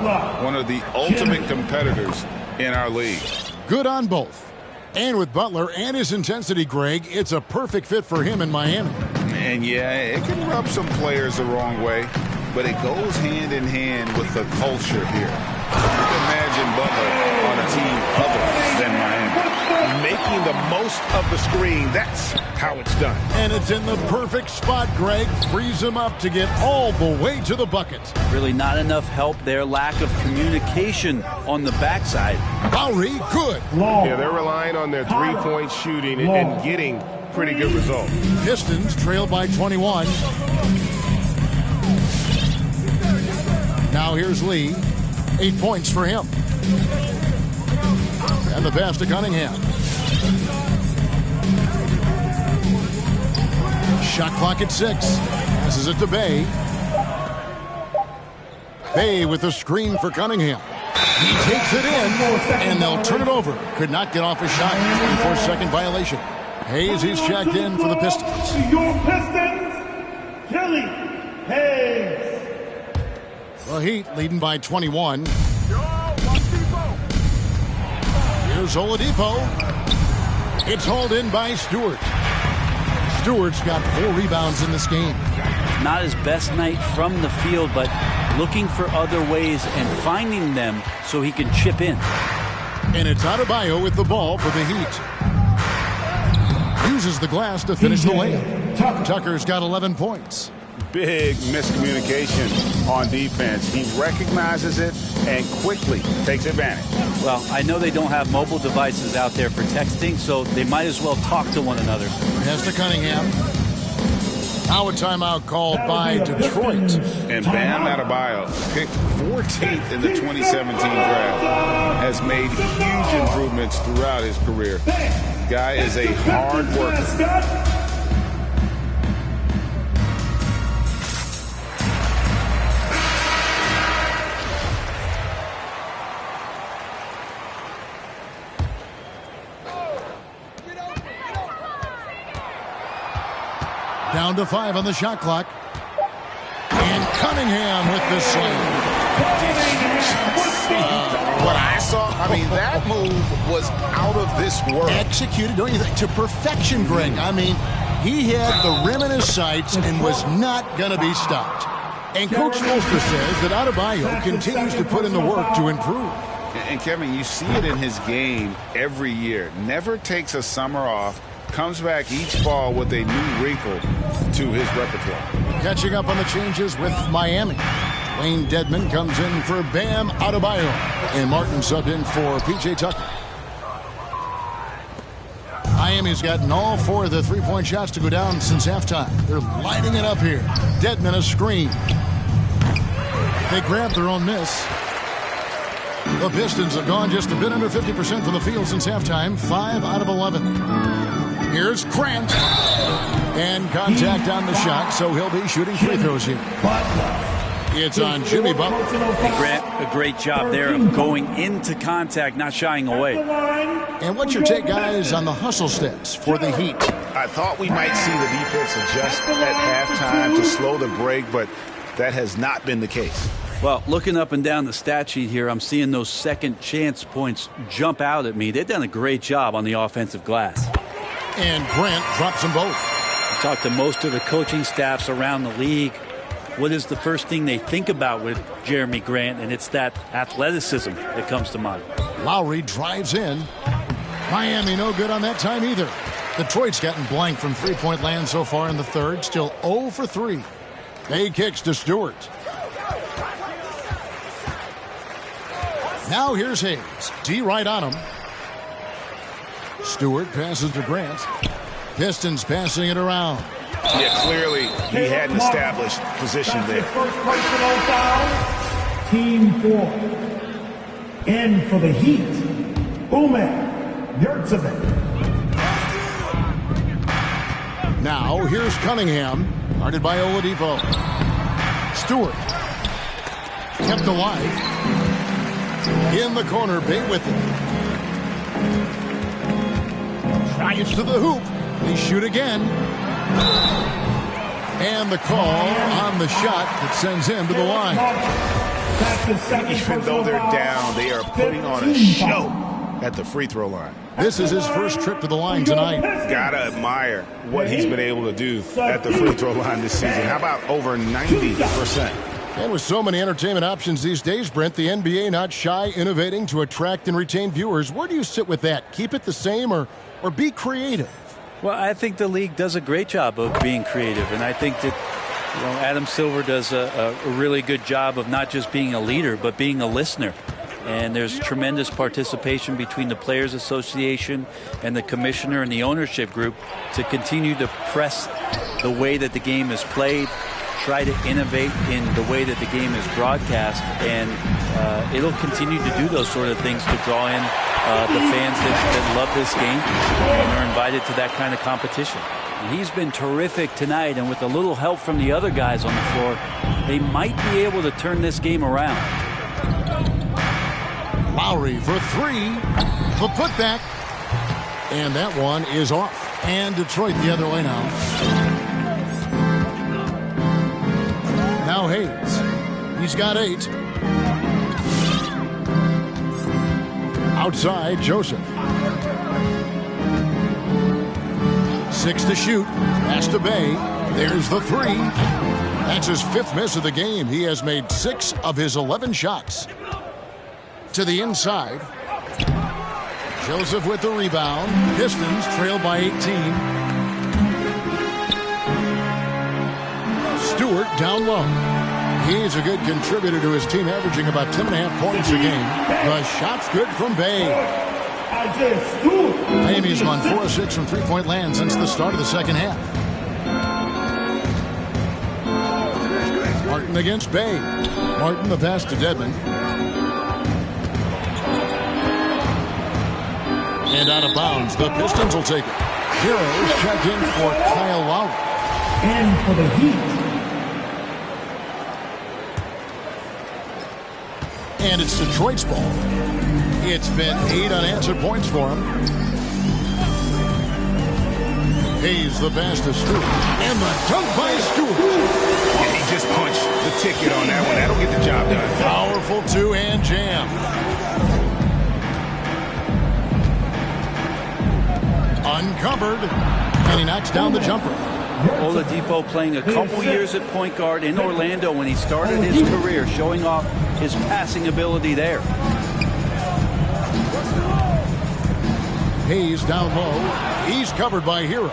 S5: One of the ultimate competitors in our league.
S2: Good on both. And with Butler and his intensity, Greg, it's a perfect fit for him in Miami.
S5: And yeah, it can rub some players the wrong way, but it goes hand in hand with the culture here. Imagine Butler on a team other than Miami.
S11: Making the most of the screen, that's how it's done.
S2: And it's in the perfect spot, Greg. Frees him up to get all the way to the bucket.
S3: Really not enough help there. Lack of communication on the backside.
S2: Lowry, good.
S11: Yeah, they're relying on their 3-point shooting and getting pretty good results.
S2: Pistons trail by 21. Now here's Lee. 8 points for him. And the pass to Cunningham. Shot clock at 6. Passes it to Bay. Bay with the screen for Cunningham. He takes it in, and they'll turn it over. Could not get off a shot. 24-second violation. Hayes, he's checked in for the Pistons.
S1: Your Pistons, Kelly Hayes.
S2: The Heat leading by 21. Here's Oladipo. It's hauled in by Stewart. Stewart's got 4 rebounds in this game.
S3: Not his best night from the field, but looking for other ways and finding them so he can chip in.
S2: And it's Adebayo with the ball for the Heat. Uses the glass to finish the layup. Tucker's got 11 points.
S5: Big miscommunication on defense. He recognizes it and quickly takes advantage.
S3: Well, I know they don't have mobile devices out there for texting, so they might as well talk to one another.
S2: Pass to Cunningham. Now a timeout called by Detroit.
S5: And Bam Adebayo, picked 14th in the 2017 draft, has made huge improvements throughout his career. Guy is a hard worker.
S2: Down to 5 on the shot clock. And Cunningham with the slam.
S5: What I saw, I mean, that move was out of this world.
S2: Executed, don't you think, to perfection, Greg. I mean, he had the rim in his sights and was not going to be stopped. And Coach Spoelstra says that Adebayo continues to put in the work to improve.
S5: And Kevin, you see it in his game every year. Never takes a summer off. Comes back each fall with a new wrinkle to his repertoire.
S2: Catching up on the changes with Miami. Wayne Dedman comes in for Bam Adebayo. And Martin subbed in for P.J. Tucker. Miami's gotten all 4 of the three-point shots to go down since halftime. They're lighting it up here. Dedman a screen. They grabbed their own miss. The Pistons have gone just a bit under 50% from the field since halftime. 5 out of 11. Here's Grant. And contact on the shot, so he'll be shooting free throws here. It's on Jimmy Butler.
S3: Hey, Grant, a great job there of going into contact, not shying away.
S2: And what's your take, guys, on the hustle stats for the Heat?
S5: I thought we might see the defense adjust at halftime to slow the break, but that has not been the case.
S3: Well, looking up and down the stat sheet here, I'm seeing those second chance points jump out at me. They've done a great job on the offensive glass.
S2: And Grant drops them both.
S3: I talked to most of the coaching staffs around the league. What is the first thing they think about with Jeremy Grant? And it's that athleticism that comes to mind.
S2: Lowry drives in. Miami no good on that time either. Detroit's gotten blank from three-point land so far in the third. Still 0 for 3. Bay kicks to Stewart. Now here's Hayes. D right on him. Stewart passes to Grant. Pistons passing it around.
S5: Yeah, clearly he hadn't established position there.
S1: First personal foul. Team 4. In for the Heat. Umar Yurtseven.
S2: Now here's Cunningham. Guarded by Oladipo. Stewart. Kept alive. In the corner, Bay with it. Drives to the hoop. They shoot again. And the call on the shot that sends him to the line.
S5: Even though they're down, they are putting on a show at the free throw line.
S2: This is his first trip to the line tonight.
S5: Gotta admire what he's been able to do at the free throw line this season. How about over 90%?
S2: And with so many entertainment options these days, Brent, the NBA not shy, innovating to attract and retain viewers. Where do you sit with that? Keep it the same or be creative?
S3: Well, I think the league does a great job of being creative, and I think that Adam Silver does a really good job of not just being a leader, but being a listener. And there's tremendous participation between the Players Association and the commissioner and the ownership group to continue to press the way that the game is played. try to innovate in the way that the game is broadcast, and it'll continue to do those sort of things to draw in the fans that love this game and are invited to that kind of competition. And he's been terrific tonight, and with a little help from the other guys on the floor, they might be able to turn this game around.
S2: Lowry for three. The putback. And that one is off. And Detroit the other way now. Now Hayes. He's got 8. Outside, Joseph. 6 to shoot. Pass to Bay. There's the 3. That's his 5th miss of the game. He has made 6 of his 11 shots. To the inside. Joseph with the rebound. Pistons trail by 18. Stewart down low. He's a good contributor to his team, averaging about 10.5 points a game. The shot's good from Bay. Amy's gone 4 of 6 from three-point land since the start of the second half. Martin against Bay. Martin the pass to Dedmon. And out of bounds. The Pistons will take it. Heroes check in for Kyle Lowry.
S1: And for the Heat.
S2: And it's Detroit's ball. It's been 8 unanswered points for him. Hayes the pass to Stewart. And the dunk by Stewart.
S11: Yeah, he just punched the ticket on that one. That'll get the job done.
S2: Powerful two-hand jam. Uncovered. And he knocks down the jumper.
S3: Oladipo playing a couple years at point guard in Orlando when he started his career, showing off his passing ability there.
S2: Hayes down low. He's covered by Hero.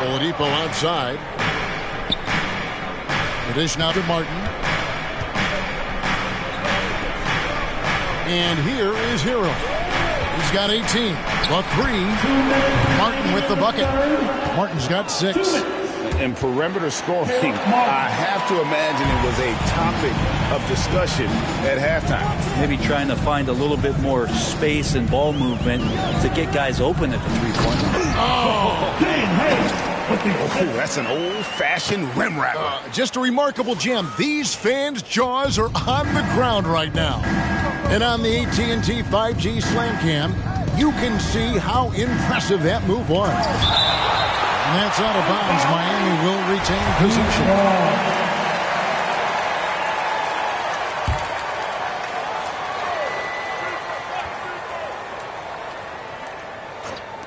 S2: Oladipo outside. The dish now to Martin. And here is Hero. He's got 18. The 3. Martin with the bucket. Martin's got 6.
S5: In perimeter scoring, I have to imagine it was a topic of discussion at halftime.
S3: Maybe trying to find a little bit more space and ball movement to get guys open at the three-point line.
S2: Oh,
S11: that's an old-fashioned rim wrapper.
S2: Just a remarkable gem. These fans' jaws are on the ground right now. And on the AT&T 5G Slam Cam, you can see how impressive that move was. And that's out of bounds. Miami will retain possession.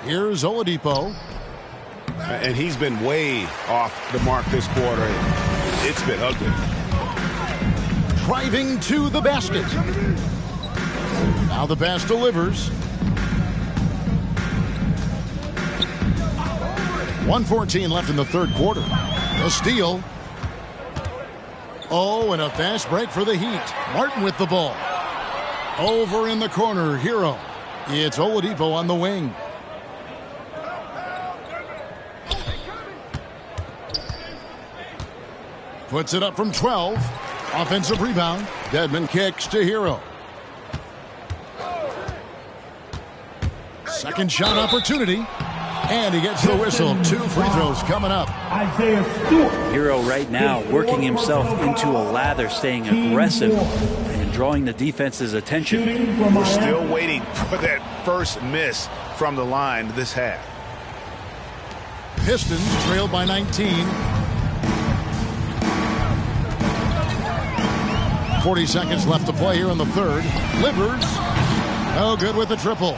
S2: Here's Oladipo.
S11: And he's been way off the mark this quarter. It's been ugly.
S2: Driving to the basket. Now the pass delivers. 1:14 left in the third quarter. The steal. Oh, and a fast break for the Heat. Martin with the ball. Over in the corner, Hero. It's Oladipo on the wing. Puts it up from 12. Offensive rebound. Dedmon kicks to Hero. Second shot opportunity. And he gets the whistle. 2 free throws coming up.
S1: Isaiah Stewart.
S3: Hero right now working himself into a lather, staying aggressive and drawing the defense's attention.
S11: We're still waiting for that first miss from the line this half.
S2: Pistons trail by 19. 40 seconds left to play here in the third. Livers. No good with the triple.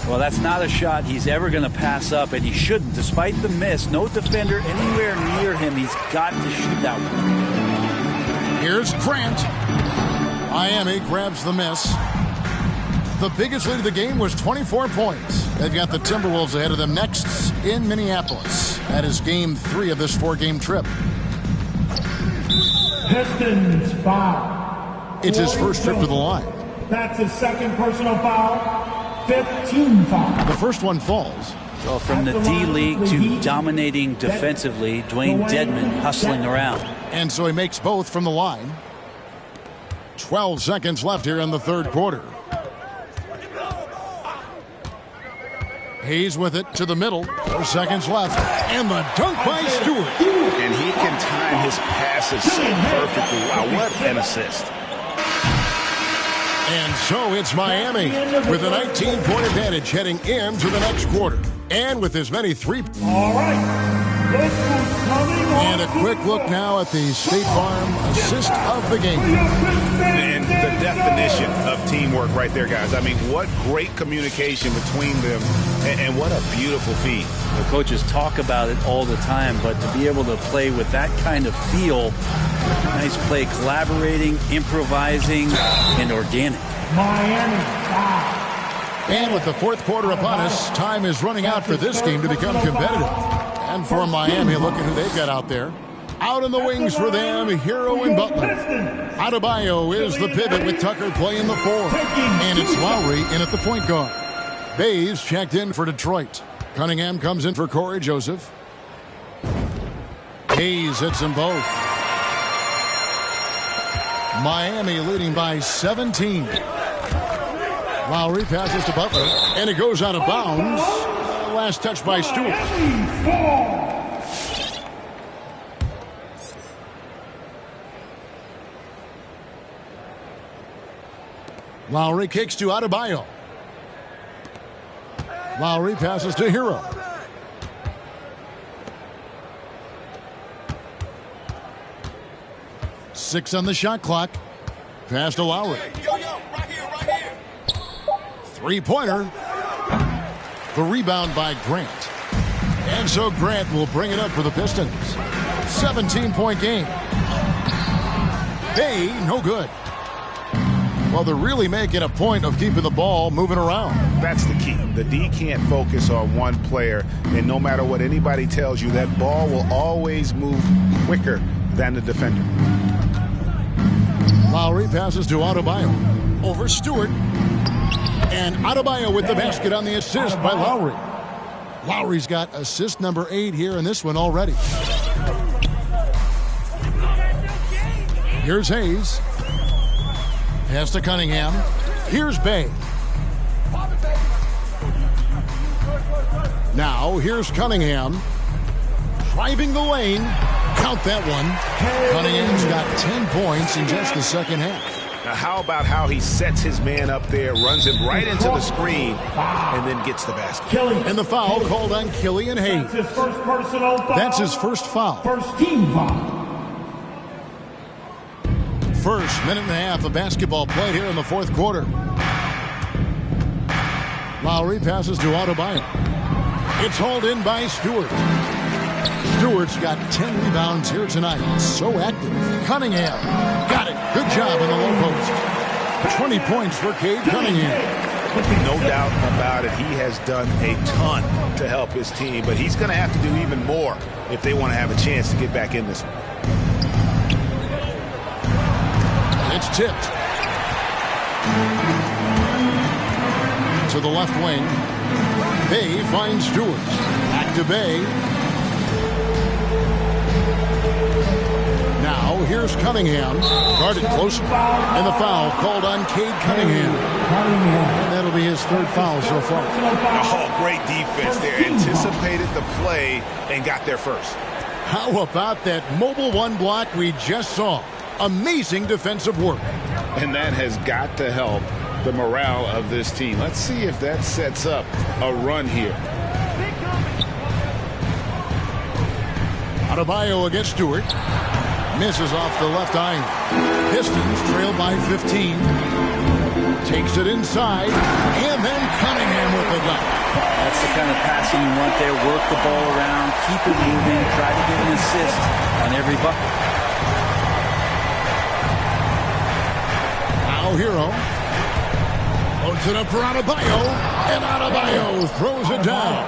S3: Well, that's not a shot he's ever going to pass up, and he shouldn't. Despite the miss, no defender anywhere near him. He's got to shoot that one.
S2: Here's Grant. Miami grabs the miss. The biggest lead of the game was 24 points. They've got the Timberwolves ahead of them next in Minneapolis. That is game 3 of this 4-game trip.
S1: Pistons foul.
S2: It's his first trip to the line.
S1: That's his second personal foul. 15 foul.
S2: The first one falls.
S3: Well, from the D-League to dominating defensively, Dwayne Dedmon hustling around.
S2: And so he makes both from the line. 12 seconds left here in the third quarter. Hayes with it to the middle. 4 seconds left. And the dunk by Stewart.
S5: And he can time his passes so perfectly. Wow, what an assist.
S2: And so it's Miami with a 19-point advantage heading into the next quarter. And with as many three.
S1: All right.
S2: And a quick look now at the State Farm assist of the game.
S5: And the definition of teamwork right there, guys. I mean, what great communication between them, and what a beautiful feat.
S3: The coaches talk about it all the time, but to be able to play with that kind of feel, nice play, collaborating, improvising, and organic.
S1: Miami.
S2: And with the fourth quarter upon us, time is running out for this game to become competitive. And for Miami, look at who they've got out there. Out in the wings for them, Hero and Butler. Adebayo is the pivot with Tucker playing the 4. And it's Lowry in at the point guard. Bays checked in for Detroit. Cunningham comes in for Corey Joseph. Hayes hits them both. Miami leading by 17. Lowry passes to Butler, and it goes out of bounds. Last touch by Stewart. Lowry kicks to Adebayo. Lowry passes to Hero. Six on the shot clock. Pass to Lowry. Three-pointer. The rebound by Grant. And so Grant will bring it up for the Pistons. 17-point game. Bay, no good. Well, they're really making a point of keeping the ball moving around.
S5: That's the key. The D can't focus on one player, and no matter what anybody tells you, that ball will always move quicker than the defender.
S2: Lowry passes to Adebayo. Over Stewart. And Adebayo with the basket on the assist by Lowry. Lowry's got assist number 8 here in this one already. Here's Hayes. Pass to Cunningham. Here's Bay. Now here's Cunningham. Driving the lane. Count that one. Cunningham's got 10 points in just the second half.
S5: Now, how about how he sets his man up there, runs him right into the screen, and then gets the basket.
S2: And the foul called on Killian Hayes.
S1: That's his first personal foul.
S2: That's his first foul.
S1: First team foul.
S2: First minute and a half of basketball played here in the fourth quarter. Lowry passes to Adebayo. It's hauled in by Stewart. Stewart's got 10 rebounds here tonight. So active. Cunningham got it. Good job in the low post. 20 points for Cade Cunningham.
S5: No doubt about it. He has done a ton to help his team, but he's going to have to do even more if they want to have a chance to get back in this one.
S2: It's tipped. To the left wing. Bay finds Stewart. Back to Bay. Now here's Cunningham. Guarded close. And the foul called on Cade Cunningham. And that'll be his third foul so far.
S5: Oh, great defense there. Anticipated the play and got there first.
S2: How about that mobile one block we just saw? Amazing defensive work.
S4: And that has got to help the morale of this team. Let's see if that sets up a run here.
S2: Adebayo against Stewart. Misses off the left iron. Pistons trail by 15. Takes it inside. And then Cunningham with the dunk.
S3: That's the kind of passing you want there. Work the ball around. Keep it moving. Try to get an assist on every bucket.
S2: Now Hero. Loads it up for Adebayo. And Adebayo throws it down.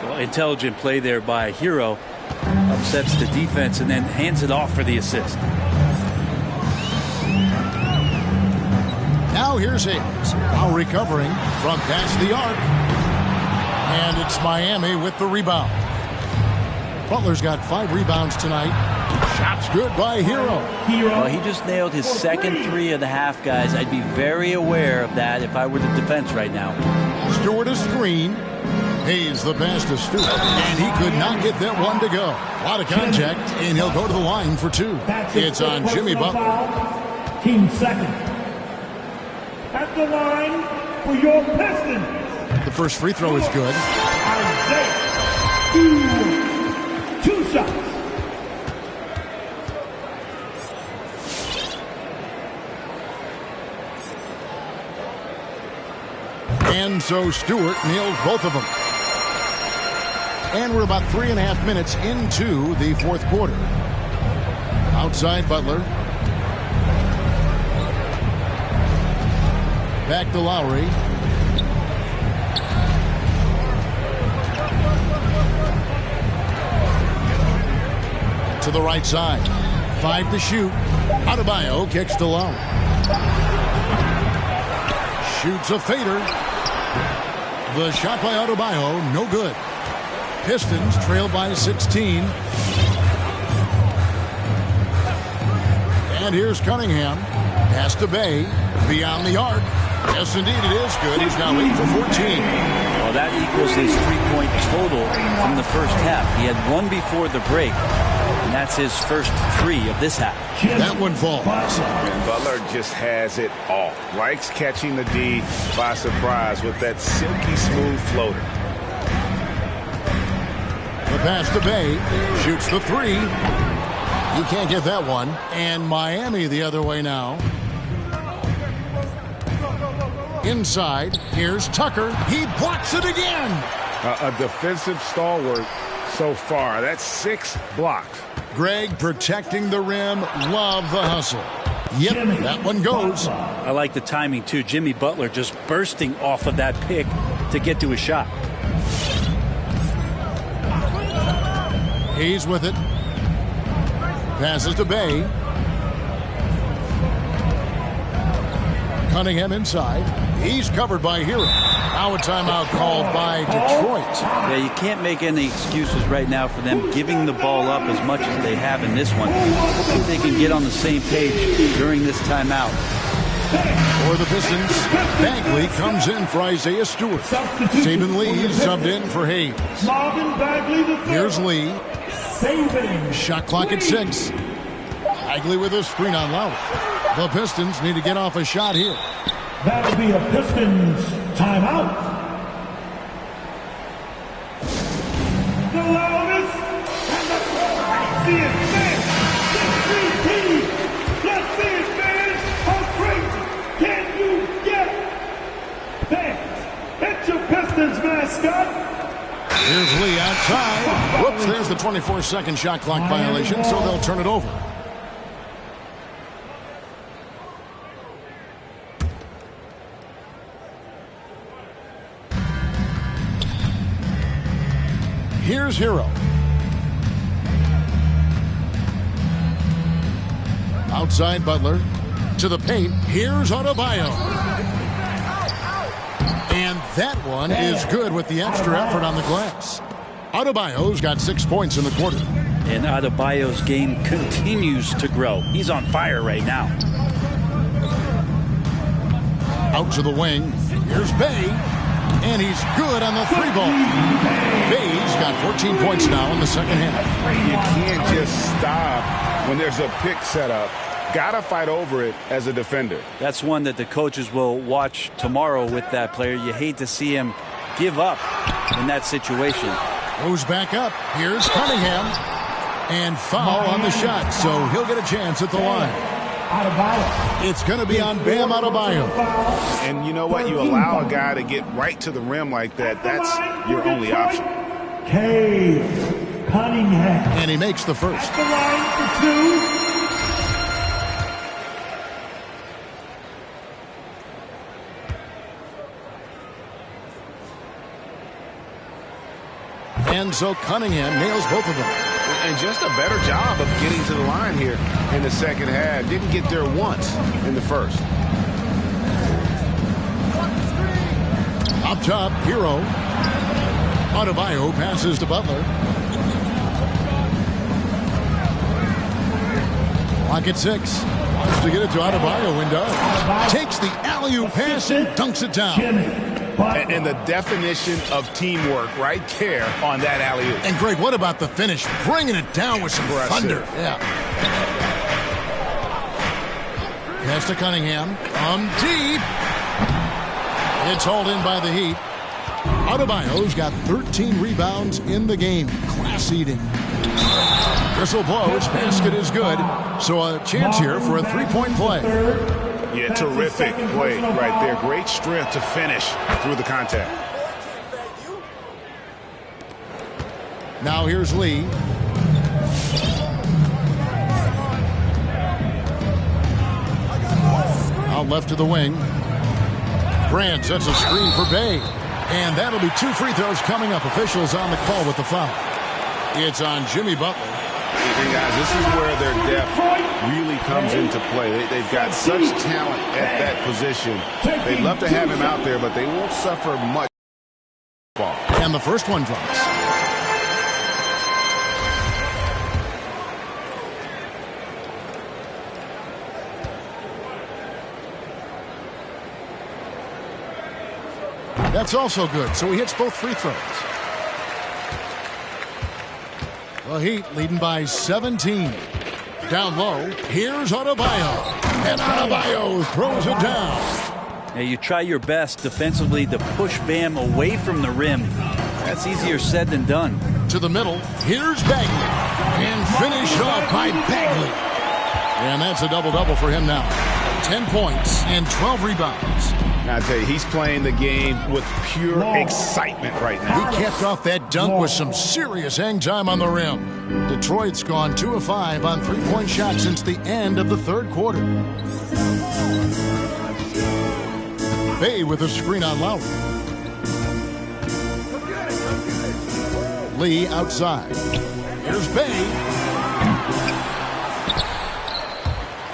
S3: Well, intelligent play there by Hero. Upsets the defense and then hands it off for the assist.
S2: Now here's Hayes. Now recovering from past the arc. And it's Miami with the rebound. Butler's got 5 rebounds tonight. Shot's good by Hero.
S3: Well, he just nailed his second 3 of the half, guys. I'd be very aware of that if I were the defense right now.
S2: Stewart a screen. Hayes the pass to Stewart. And he could not get that one to go. A lot of contact, and he'll go to the line for 2. It's on Jimmy Butler.
S1: Team second. At the line for your Pistons.
S2: The first free throw is good.
S1: Isaiah. 2 shots.
S2: And so Stewart nails both of them. And we're about 3.5 minutes into the fourth quarter. Outside Butler. Back to Lowry. To the right side. 5 to shoot. Adebayo kicks to Lowry. Shoots a fader. The shot by Adebayo, no good. Pistons trail by 16. And here's Cunningham. Pass to Bay. Beyond the arc. Yes, indeed, it is good. He's now 8 for 14.
S3: Well, that equals his 3-point total from the first half. He had 1 before the break, and that's his first 3 of this half.
S2: That one falls.
S5: And Butler just has it all. Likes catching the D by surprise with that silky smooth floater.
S2: The pass to Bay. Shoots the 3. He can't get that one. And Miami the other way now. Inside, here's Tucker. He blocks it again.
S5: A defensive stalwart so far. That's 6 blocks.
S2: Greg protecting the rim. Love the hustle. Yep, that one goes.
S3: I like the timing, too. Jimmy Butler just bursting off of that pick to get to a shot.
S2: He's with it. Passes to Bay. Cunningham inside. He's covered by Hero. Now a timeout called by Detroit.
S3: Yeah, you can't make any excuses right now for them giving the ball up as much as they have in this one. Hopefully they can get on the same page during this timeout.
S2: For the Pistons, Bagley comes in for Isaiah Stewart. Saban Lee subbed in for Hayes. Here's Lee. Shot clock at 6. Bagley with a screen on Lowry. The Pistons need to get off a shot here.
S1: That'll be a Pistons timeout. The loudest and the craziest man. Let's see it, man. How crazy can you get? Fans, it's your Pistons mascot.
S2: Here's Lee outside. Whoops, there's the 24-second shot clock violation, so they'll turn it over. Here's Hero. Outside Butler. To the paint. Here's Adebayo. And that one is good with the extra effort on the glass. Adebayo's got 6 points in the quarter.
S3: And Adebayo's game continues to grow. He's on fire right now.
S2: Out to the wing. Here's Bay. And he's good on the 3-ball. Bay's got 14 points now in the second half.
S5: You can't just stop when there's a pick set up. Gotta fight over it as a defender.
S3: That's one that the coaches will watch tomorrow with that player. You hate to see him give up in that situation.
S2: Goes back up. Here's Cunningham. And foul on the shot, so he'll get a chance at the line. It's going to be on Bam Adebayo.
S5: And you know what? You allow a guy to get right to the rim like that. That's your only option.
S1: Cunningham.
S2: And he makes the first.
S1: At the line for 2.
S2: And so Cunningham nails both of them.
S5: And just a better job of getting to the line here in the second half. Didn't get there once in the first.
S2: Up top, Hero. Adebayo passes to Butler. Clock at 6. Wants to get it to Adebayo and does. Takes the alley-oop pass and dunks it down.
S5: And the definition of teamwork right there on that alley-oop.
S2: And Greg, what about the finish? Bringing it down with some thunder. Yeah. Pass to Cunningham. Deep. It's hauled in by the Heat. Adebayo's got 13 rebounds in the game. Class eating. Whistle blows. Basket is good. So a chance here for a three-point play.
S5: Yeah, terrific play right there. Great strength to finish through the contact.
S2: Now here's Lee. Out left to the wing. Grant sets a screen for Bay. And that'll be 2 free throws coming up. Officials on the call with the foul. It's on Jimmy Butler.
S5: And guys, this is where their depth really comes into play. They've got such talent at that position. They'd love to have him out there, but they won't suffer much.
S2: And the first one drops. That's also good, so he hits both free throws. The Heat leading by 17. Down low, here's Adebayo. And Adebayo throws it down.
S3: Yeah, you try your best defensively to push Bam away from the rim. That's easier said than done.
S2: To the middle, here's Bagley. And finished off by Bagley. And that's a double-double for him now. 10 points and 12 rebounds.
S5: I tell you, he's playing the game with pure excitement right now.
S2: He capped off that dunk with some serious hang time on the rim. Detroit's gone 2 of 5 on three-point shots since the end of the third quarter. Bay with a screen on Lowry. Lee outside. Here's Bay.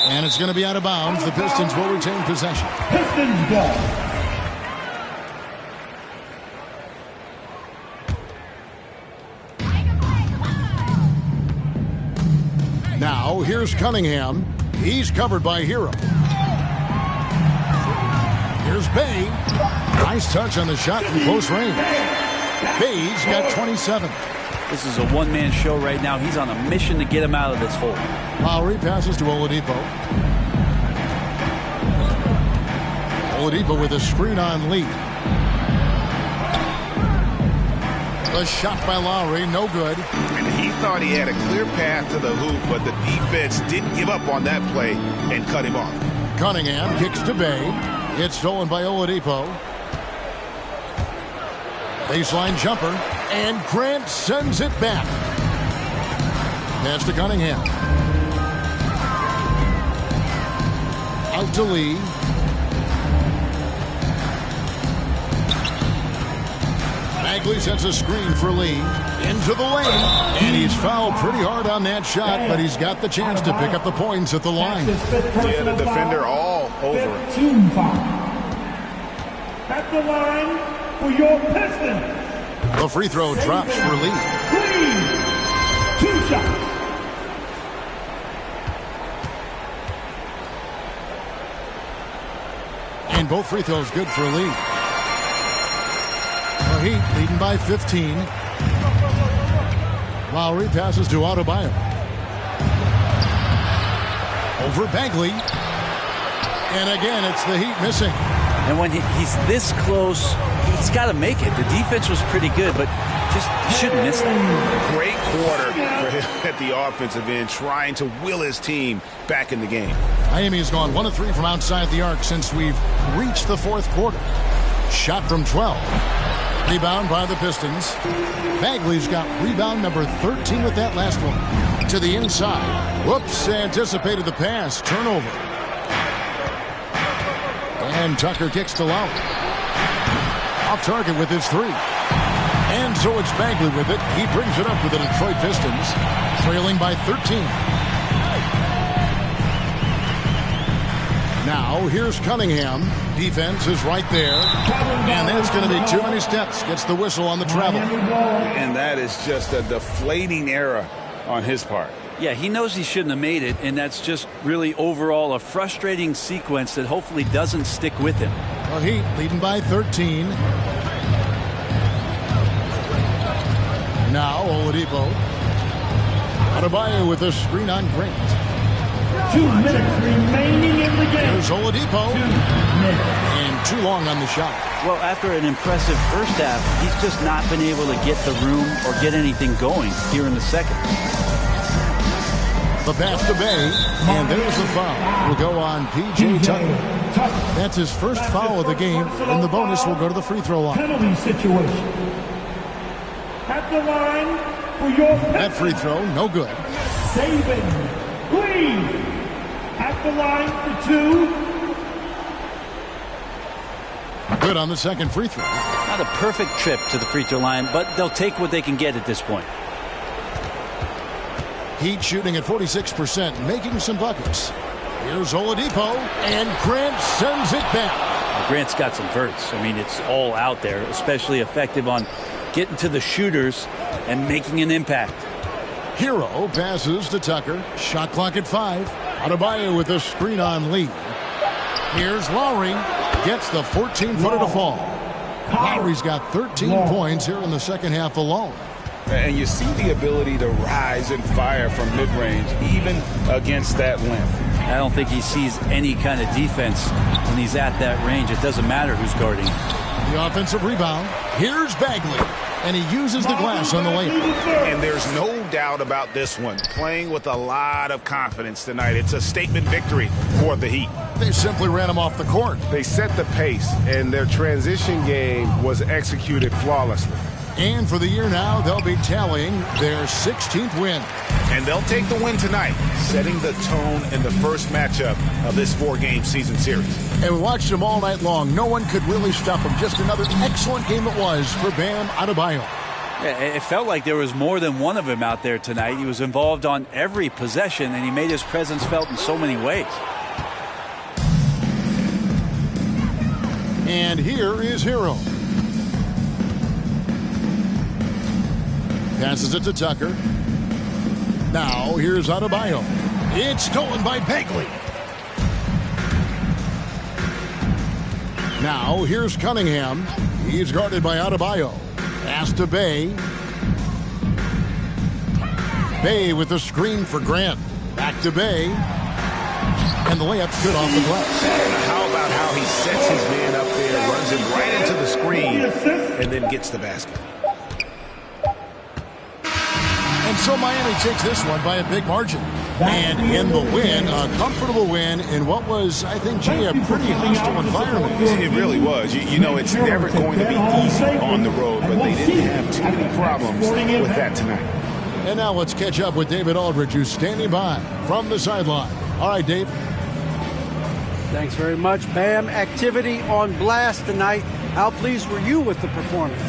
S2: And it's going to be out of bounds. The Pistons will retain possession.
S1: Pistons ball.
S2: Now, here's Cunningham. He's covered by Hero. Here's Bay. Nice touch on the shot from close range. Bay's got 27.
S3: This is a one-man show right now. He's on a mission to get him out of this hole.
S2: Lowry passes to Oladipo. Oladipo with a screen on Lee. The shot by Lowry, no good.
S5: And he thought he had a clear path to the hoop, but the defense didn't give up on that play and cut him off.
S2: Cunningham kicks to Bay. It's stolen by Oladipo. Baseline jumper. And Grant sends it back. Pass to Cunningham. Out to Lee. Bagley sets a screen for Lee. Into the lane. And he's fouled pretty hard on that shot, but he's got the chance to pick up the points at the line.
S5: Yeah, the defender all over.
S1: 15 foul. At the line for your Pistons.
S2: The free throw drops for Lee.
S1: 2 shots.
S2: And both free throws good for Lee. The Heat leading by 15. Lowry passes to Adebayo. Over Bagley. And again, it's the Heat missing.
S3: And when he's this close, he's got to make it. The defense was pretty good, but just shouldn't miss that.
S5: Great quarter for him at the offensive end, trying to will his team back in the game.
S2: Miami has gone 1 of 3 from outside the arc since we've reached the fourth quarter. Shot from 12. Rebound by the Pistons. Bagley's got rebound number 13 with that last one. To the inside. Whoops, anticipated the pass. Turnover. And Tucker kicks to Lowry. Off target with his 3. And so it's Bagley with it. He brings it up with the Detroit Pistons, trailing by 13. Now, here's Cunningham. Defense is right there. And that's going to be too many steps. Gets the whistle on the travel.
S4: And that is just a deflating error on his part.
S3: Yeah, he knows he shouldn't have made it, and that's just really overall a frustrating sequence that hopefully doesn't stick with him.
S2: Well, Heat leading by 13. Now, Oladipo. Adebayo with a screen on Grant.
S1: 2 minutes remaining in the game.
S2: Here's Oladipo.
S1: 2 minutes.
S2: And too long on the shot.
S3: Well, after an impressive first half, he's just not been able to get the room or get anything going here in the second.
S2: The pass to Bay, and there's the foul. Will go on P.J. Tucker. That's his first foul of the game, and the bonus will go to the free throw line.
S1: Penalty situation. At the line for your
S2: that free throw, no good.
S1: Saving Green at the line for 2.
S2: Good on the second free throw.
S3: Not a perfect trip to the free throw line, but they'll take what they can get at this point.
S2: Heat shooting at 46%, making some buckets. Here's Oladipo, and Grant sends it back.
S3: Well, Grant's got some verts. I mean, it's all out there, especially effective on getting to the shooters and making an impact.
S2: Hero passes to Tucker. Shot clock at 5. Adebayo with a screen on Lee. Here's Lowry. Gets the 14-footer to fall. Lowry's got 13 points here in the second half alone.
S4: And you see the ability to rise and fire from mid-range, even against that length.
S3: I don't think he sees any kind of defense when he's at that range. It doesn't matter who's guarding.
S2: The offensive rebound. Here's Bagley. And he uses the glass on the layup.
S4: And there's no doubt about this one. Playing with a lot of confidence tonight. It's a statement victory for the Heat.
S2: They simply ran him off the court.
S11: They set the pace, and their transition game was executed flawlessly.
S2: And for the year now, they'll be tallying their 16th win.
S4: And they'll take the win tonight, setting the tone in the first matchup of this 4-game season series.
S2: And we watched them all night long. No one could really stop them. Just another excellent game it was for Bam Adebayo.
S3: Yeah, it felt like there was more than one of him out there tonight. He was involved on every possession, and he made his presence felt in so many ways.
S2: And here is Hero. Passes it to Tucker. Now here's Adebayo. It's stolen by Bagley. Now here's Cunningham. He's guarded by Adebayo. Pass to Bay. Bay with the screen for Grant. Back to Bay. And the layup's good off the glass.
S4: How about how he sets his man up there, runs him right into the screen, and then gets the basket.
S2: And so Miami takes this one by a big margin. And in the win, a comfortable win in what was, I think, Jay, a pretty hostile environment.
S4: It really was. You know, it's never going to be easy on the road, but they didn't have too many problems with that tonight.
S2: And now let's catch up with David Aldridge, who's standing by from the sideline. All right, Dave.
S6: Thanks very much, Bam. Activity on blast tonight. How pleased were you with the performance?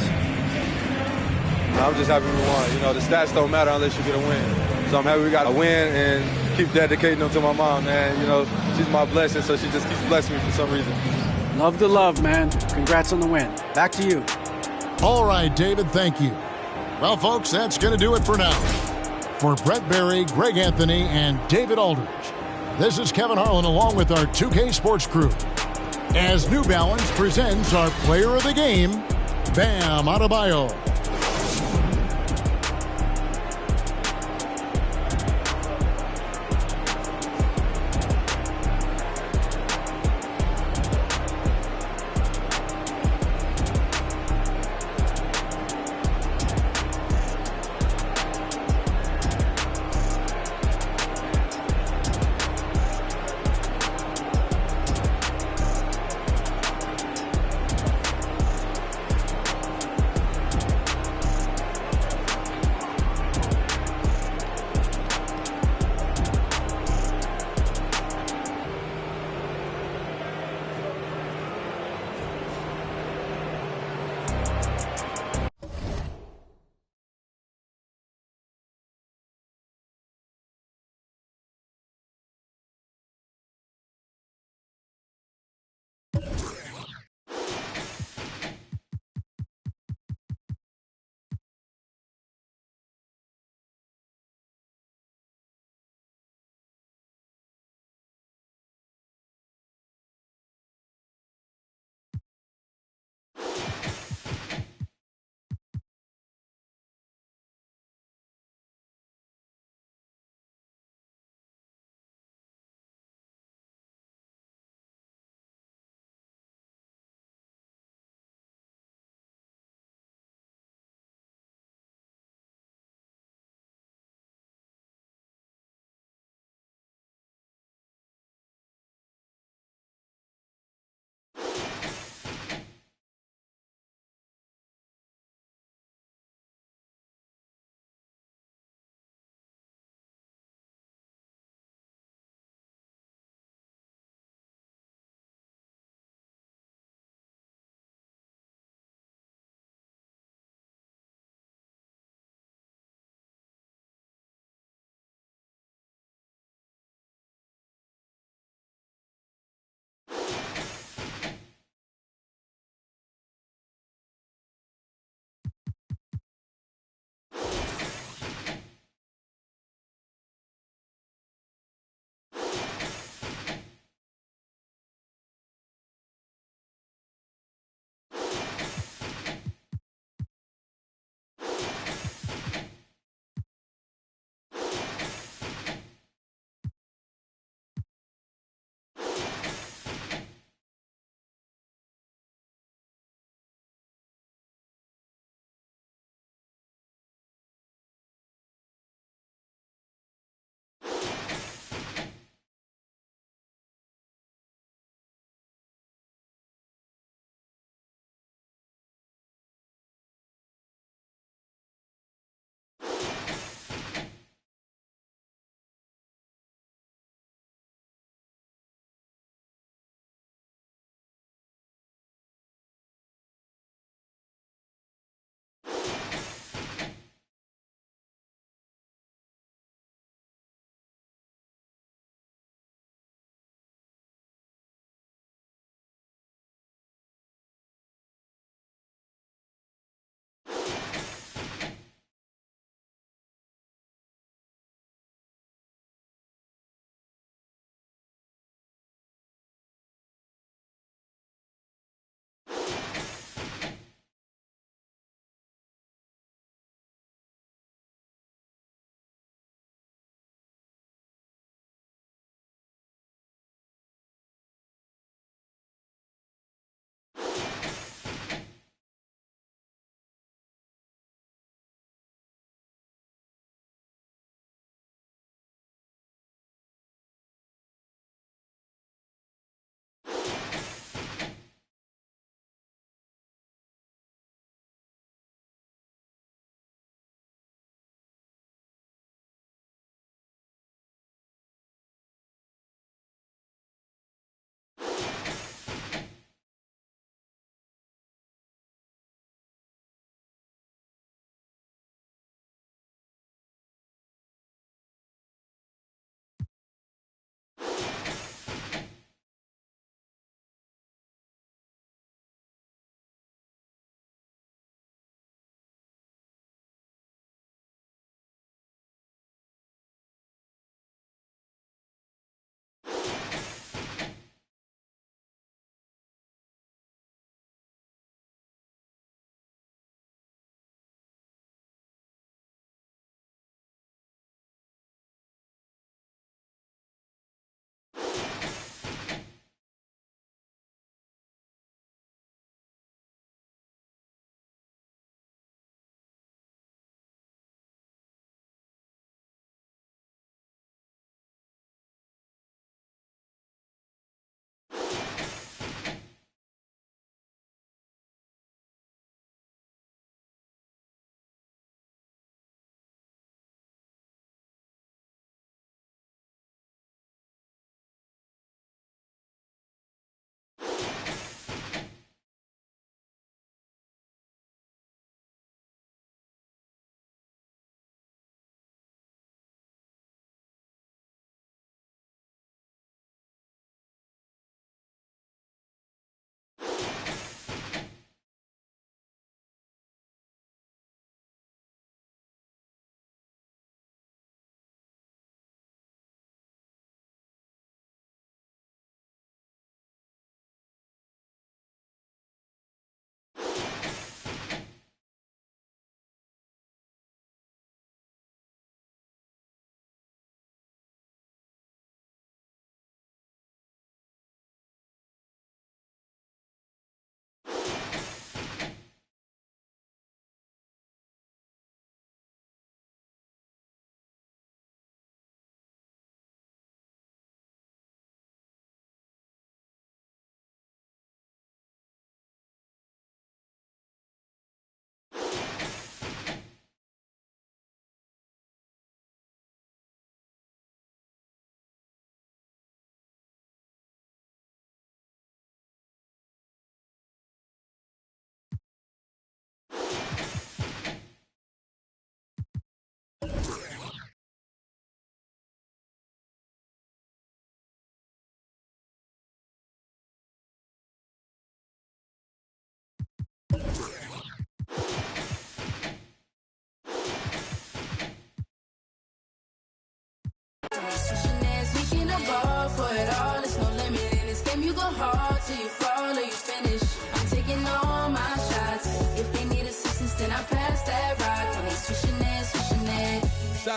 S12: I'm just happy we won. You know, the stats don't matter unless you get a win. So I'm happy we got a win and keep dedicating them to my mom, man. You know, she's my blessing, so she just keeps blessing me for some reason.
S6: Love the love, man. Congrats on the win. Back to you.
S2: All right, David, thank you. Well, folks, that's going to do it for now. For Brett Berry, Greg Anthony, and David Aldridge, this is Kevin Harlan along with our 2K Sports crew as New Balance presents our player of the game, Bam Adebayo.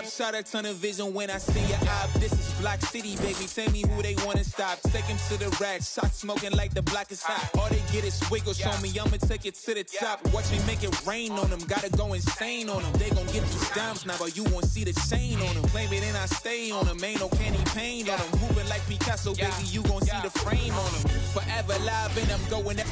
S13: drop, shot a ton of vision when I see your eye. This is Black City, baby. Tell me who they wanna stop. Take him to the rack, shot smoking like the block is hot. All they get is wiggles on me, I'ma take it to the top. Watch me make it rain on them, gotta go insane on them. They gon' get these dimes now, but you won't see the chain on them. Claim it and I stay on them, ain't no candy paint on them. Moving like Picasso, baby, you gon' see the frame on them. Forever live and I'm going up.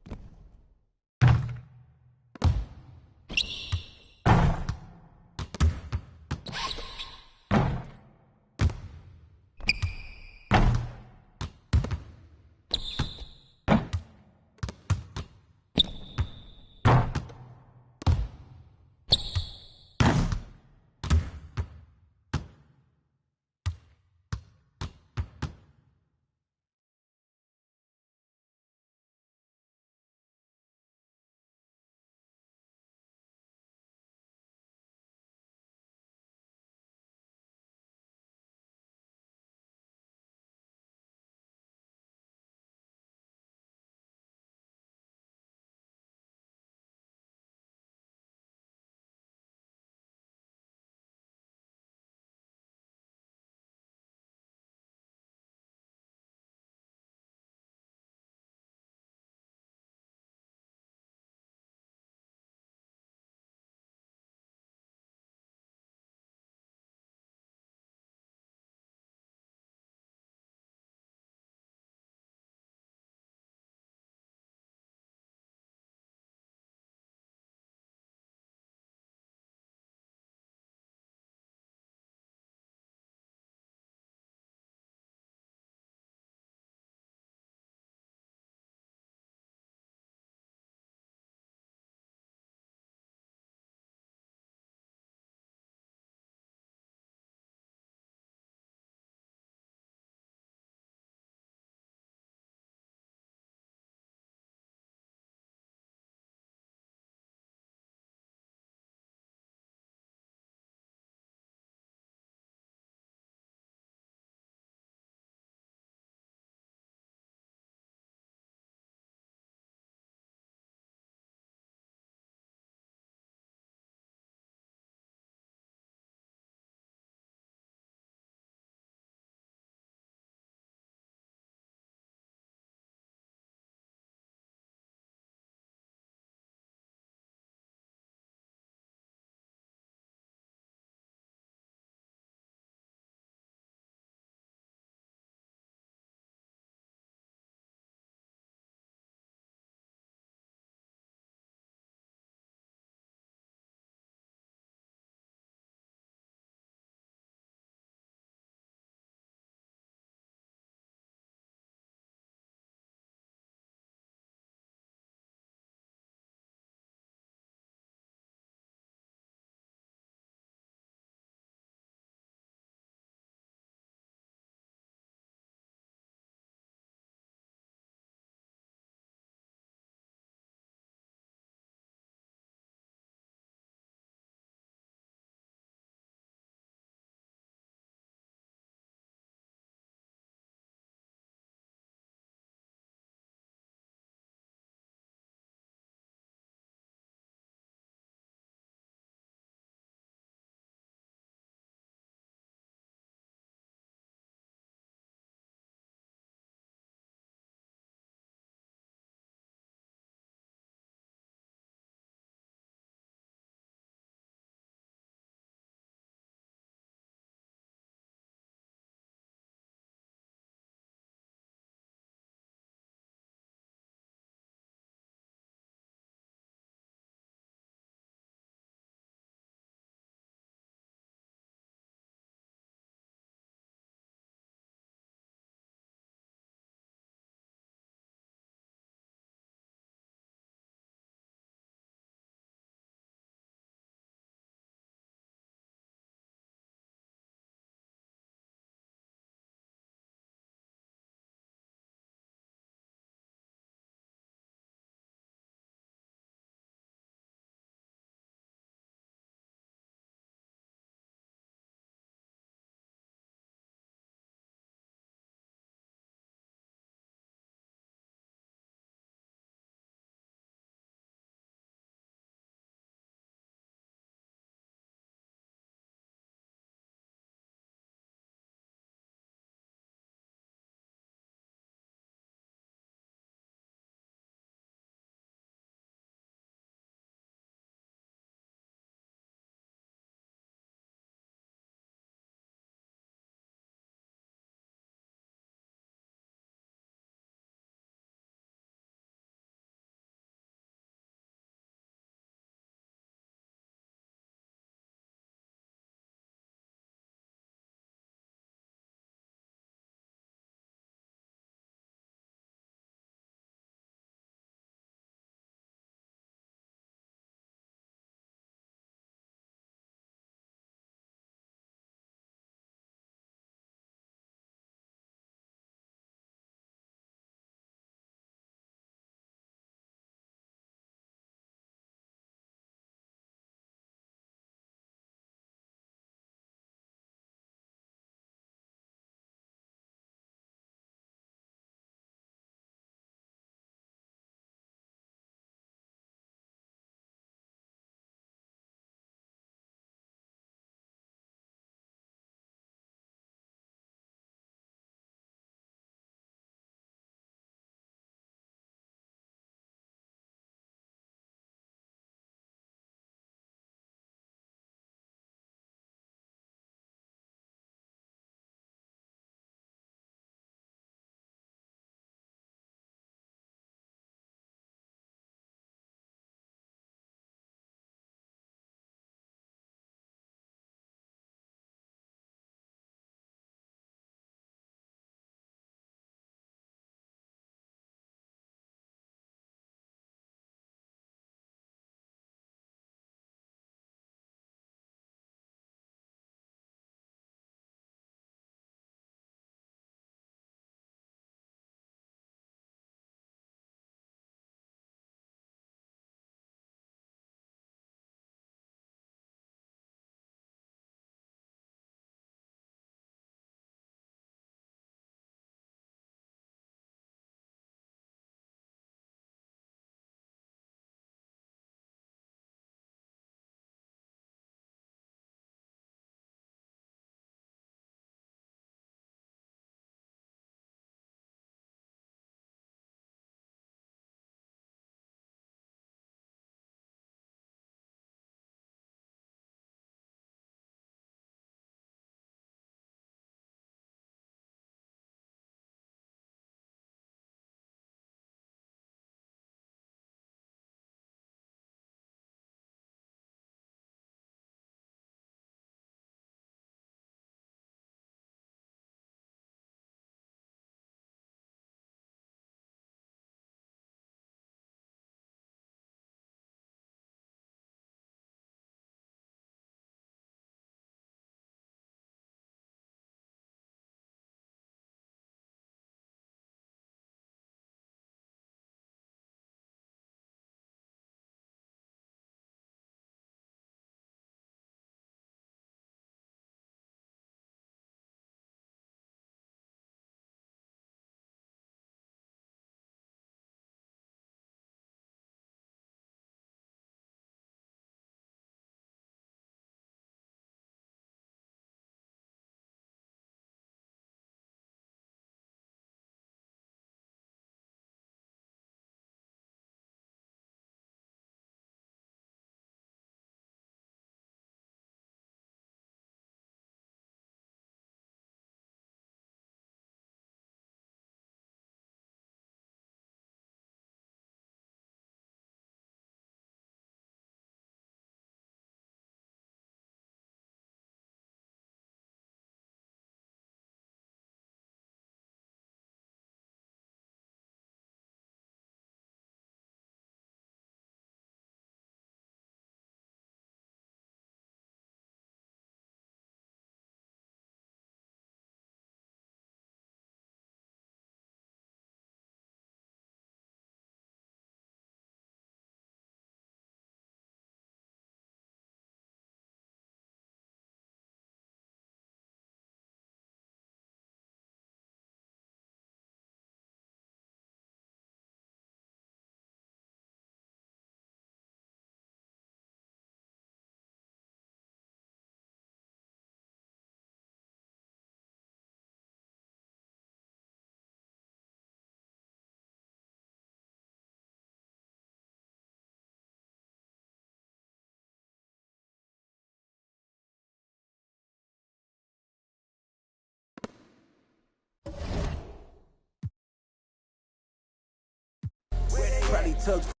S13: Crowley took